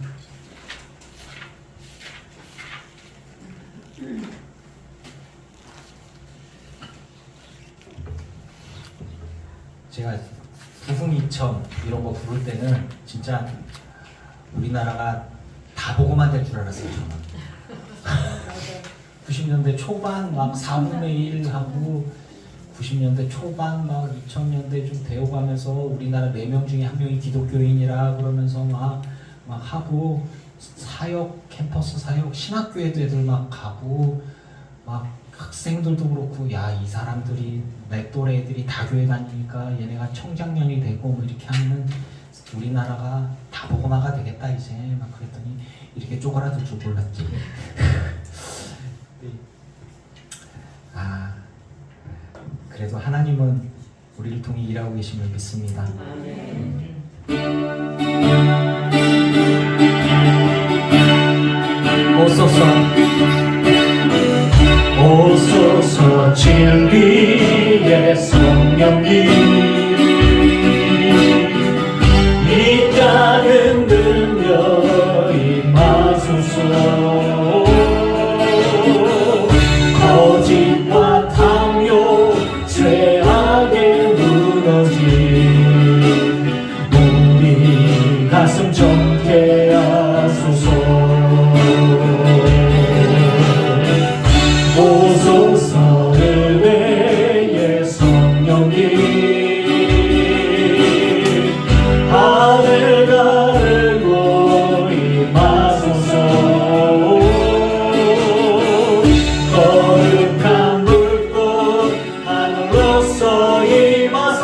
제가 부흥이천 이런 거 부를 때는 진짜 우리나라가 다 보고만 될 줄 알았어요. 저는 90년대 초반 막 4분의 1 하고 90년대 초반 막 2000년대 좀 되어가면서 우리나라 4명 중에 1명이 기독교인이라 그러면서 막 하고, 사역, 캠퍼스 사역, 신학교에도 애들 막 가고, 막 학생들도 그렇고, 야, 이 사람들이 내 또래 애들이 다 교회 다니니까 얘네가 청장년이 되고 뭐 이렇게 하면 우리나라가 다 복음화가 되겠다 이제 막 그랬더니 이렇게 쪼그라들 줄 몰랐지. 그래도 하나님은 우리를 통해 일하고 계심을 믿습니다. 오소서 진리의 성령님, 이 땅은 들려 임하소서. 거짓과 탐욕 죄악에 무너진 우리 가슴 정케 하소서. 오소서 은혜의 성령님, 하늘 가르고 임하소서. 거룩한 불꽃 하늘로서 임하사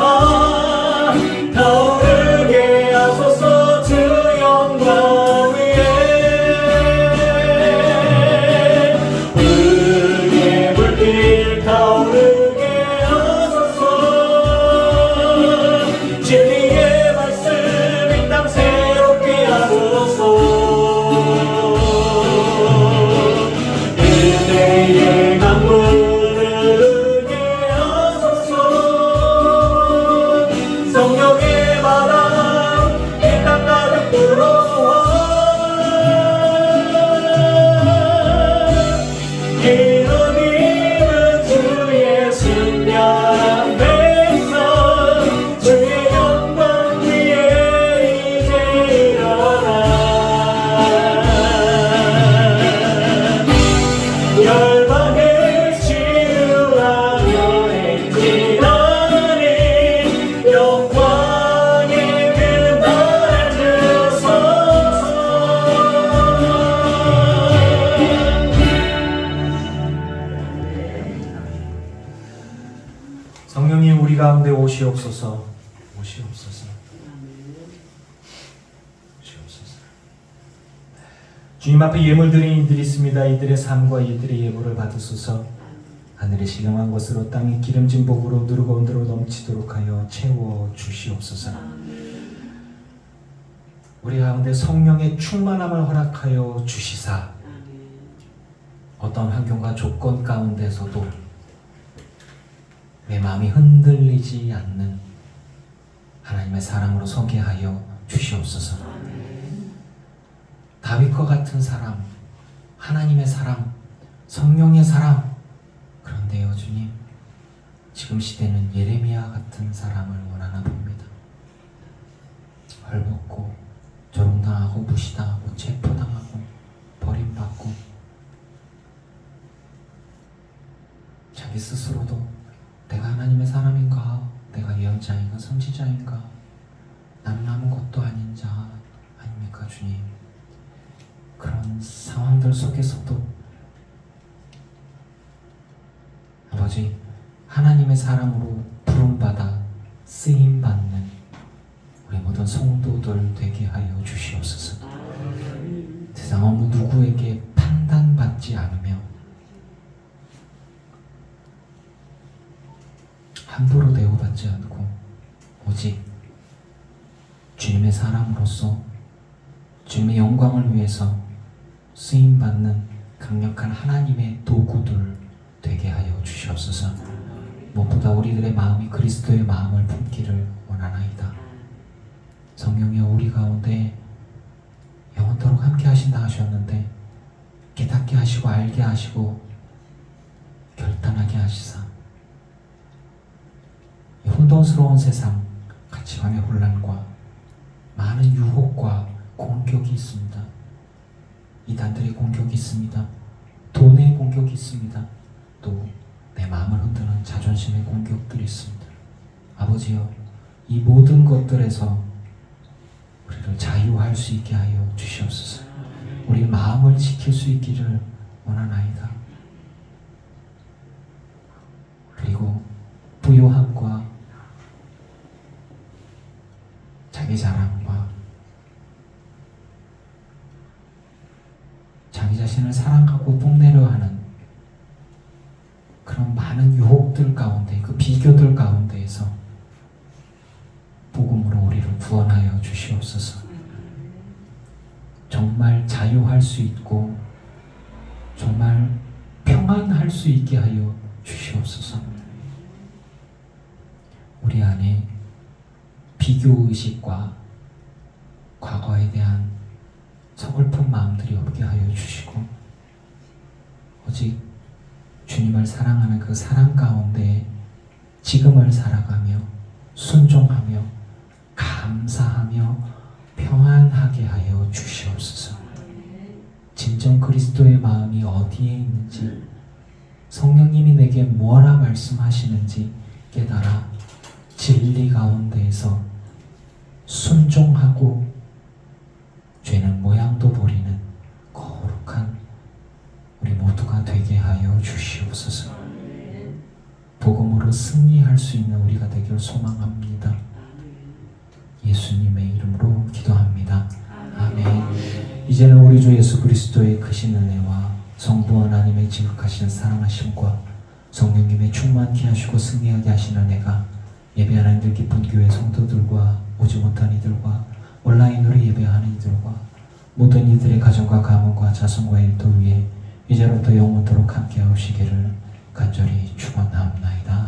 타오르게 하소서. 주 영광 위에 의의 불길 타오르게 하소서. 진리의 말씀 이 땅 새롭게 하소서. 은혜의 강물을 흐르게 하소서. 성령의 바람 이 땅 가득 불어와 기도님은 주의 승리한 백성, 주의 영광 위에 이제 일어나 열방을 치유하며 행진하니 영광의 그날 주소서. 성령님 우리 가운데 오시옵소서. 오시옵소서. 오시옵소서. 주님 앞에 예물 드린 이들이 있습니다. 이들의 삶과 이들의 예물을 받으소서. 하늘의 신령한 것으로 땅의 기름진 복으로 누르고 온도로 넘치도록 하여 채워 주시옵소서. 우리 가운데 성령의 충만함을 허락하여 주시사 어떤 환경과 조건 가운데서도 내 마음이 흔들리지 않는 하나님의 사랑으로 서게 하여 주시옵소서. 다윗과 같은 사람, 하나님의 사람, 성령의 사람. 그런데요, 주님, 지금 시대는 예레미야 같은 사람을 원하나 봅니다. 헐벗고 조롱당하고 무시당하고 체포당하고 버림받고 자기 스스로도 내가 하나님의 사람인가, 내가 예언자인가, 선지자인가, 나는 아무것도 아닌 자 아닙니까, 주님? 그런 상황들 속에서도 아버지, 하나님의 사람으로 부름받아 쓰임받는 우리 모든 성도들 되게 하여 주시옵소서. 세상 어느 누구에게 판단받지 않으며 함부로 대우받지 않고 오직 주님의 사람으로서 주님의 영광을 위해서 쓰임받는 강력한 하나님의 도구들 되게 하여 주시옵소서. 무엇보다 우리들의 마음이 그리스도의 마음을 품기를 원하나이다. 성령이여, 우리 가운데 영원토록 함께 하신다 하셨는데 깨닫게 하시고 알게 하시고 결단하게 하시사 이 혼돈스러운 세상, 가치관의 혼란과 많은 유혹과 공격이 있습니다. 이단들의 공격이 있습니다. 돈의 공격이 있습니다. 또 내 마음을 흔드는 자존심의 공격들이 있습니다. 아버지여, 이 모든 것들에서 우리를 자유할 수 있게 하여 주시옵소서. 우리 마음을 지킬 수 있기를 원하나이다. 그리고 부요함과 자기 자랑과 자기 자신을 사랑하고 뽐내려 하는 그런 많은 유혹들 가운데, 그 비교들 가운데에서 복음으로 우리를 구원하여 주시옵소서. 정말 자유할 수 있고 정말 평안할 수 있게 하여 주시옵소서. 우리 안에 비교의식과 과거에 대한 서글픈 마음들이 없게 하여 주시고 오직 주님을 사랑하는 그 사랑 가운데 지금을 살아가며 순종하며 감사하며 평안하게 하여 주시옵소서. 진정 그리스도의 마음이 어디에 있는지, 성령님이 내게 뭐라 말씀하시는지 깨달아 진리 가운데에서 순종하고 죄는 모양도 버리는 거룩한 우리 모두가 되게 하여 주시옵소서. 복음으로 승리할 수 있는 우리가 되길 소망합니다. 예수님의 이름으로 기도합니다. 아멘. 이제는 우리 주 예수 그리스도의 크신 은혜와 성부 하나님의 지극하신 사랑하심과 성령님의 충만케 하시고 승리하게 하시는 은혜가 예배하는 이들 기쁜 교회 성도들과 오지 못한 이들과 온라인으로 예배하는 이들과 모든 이들의 가정과 가문과 자손과 일도 위에 이제로부터 영원토록 함께 하시기를 간절히 축원하옵나이다.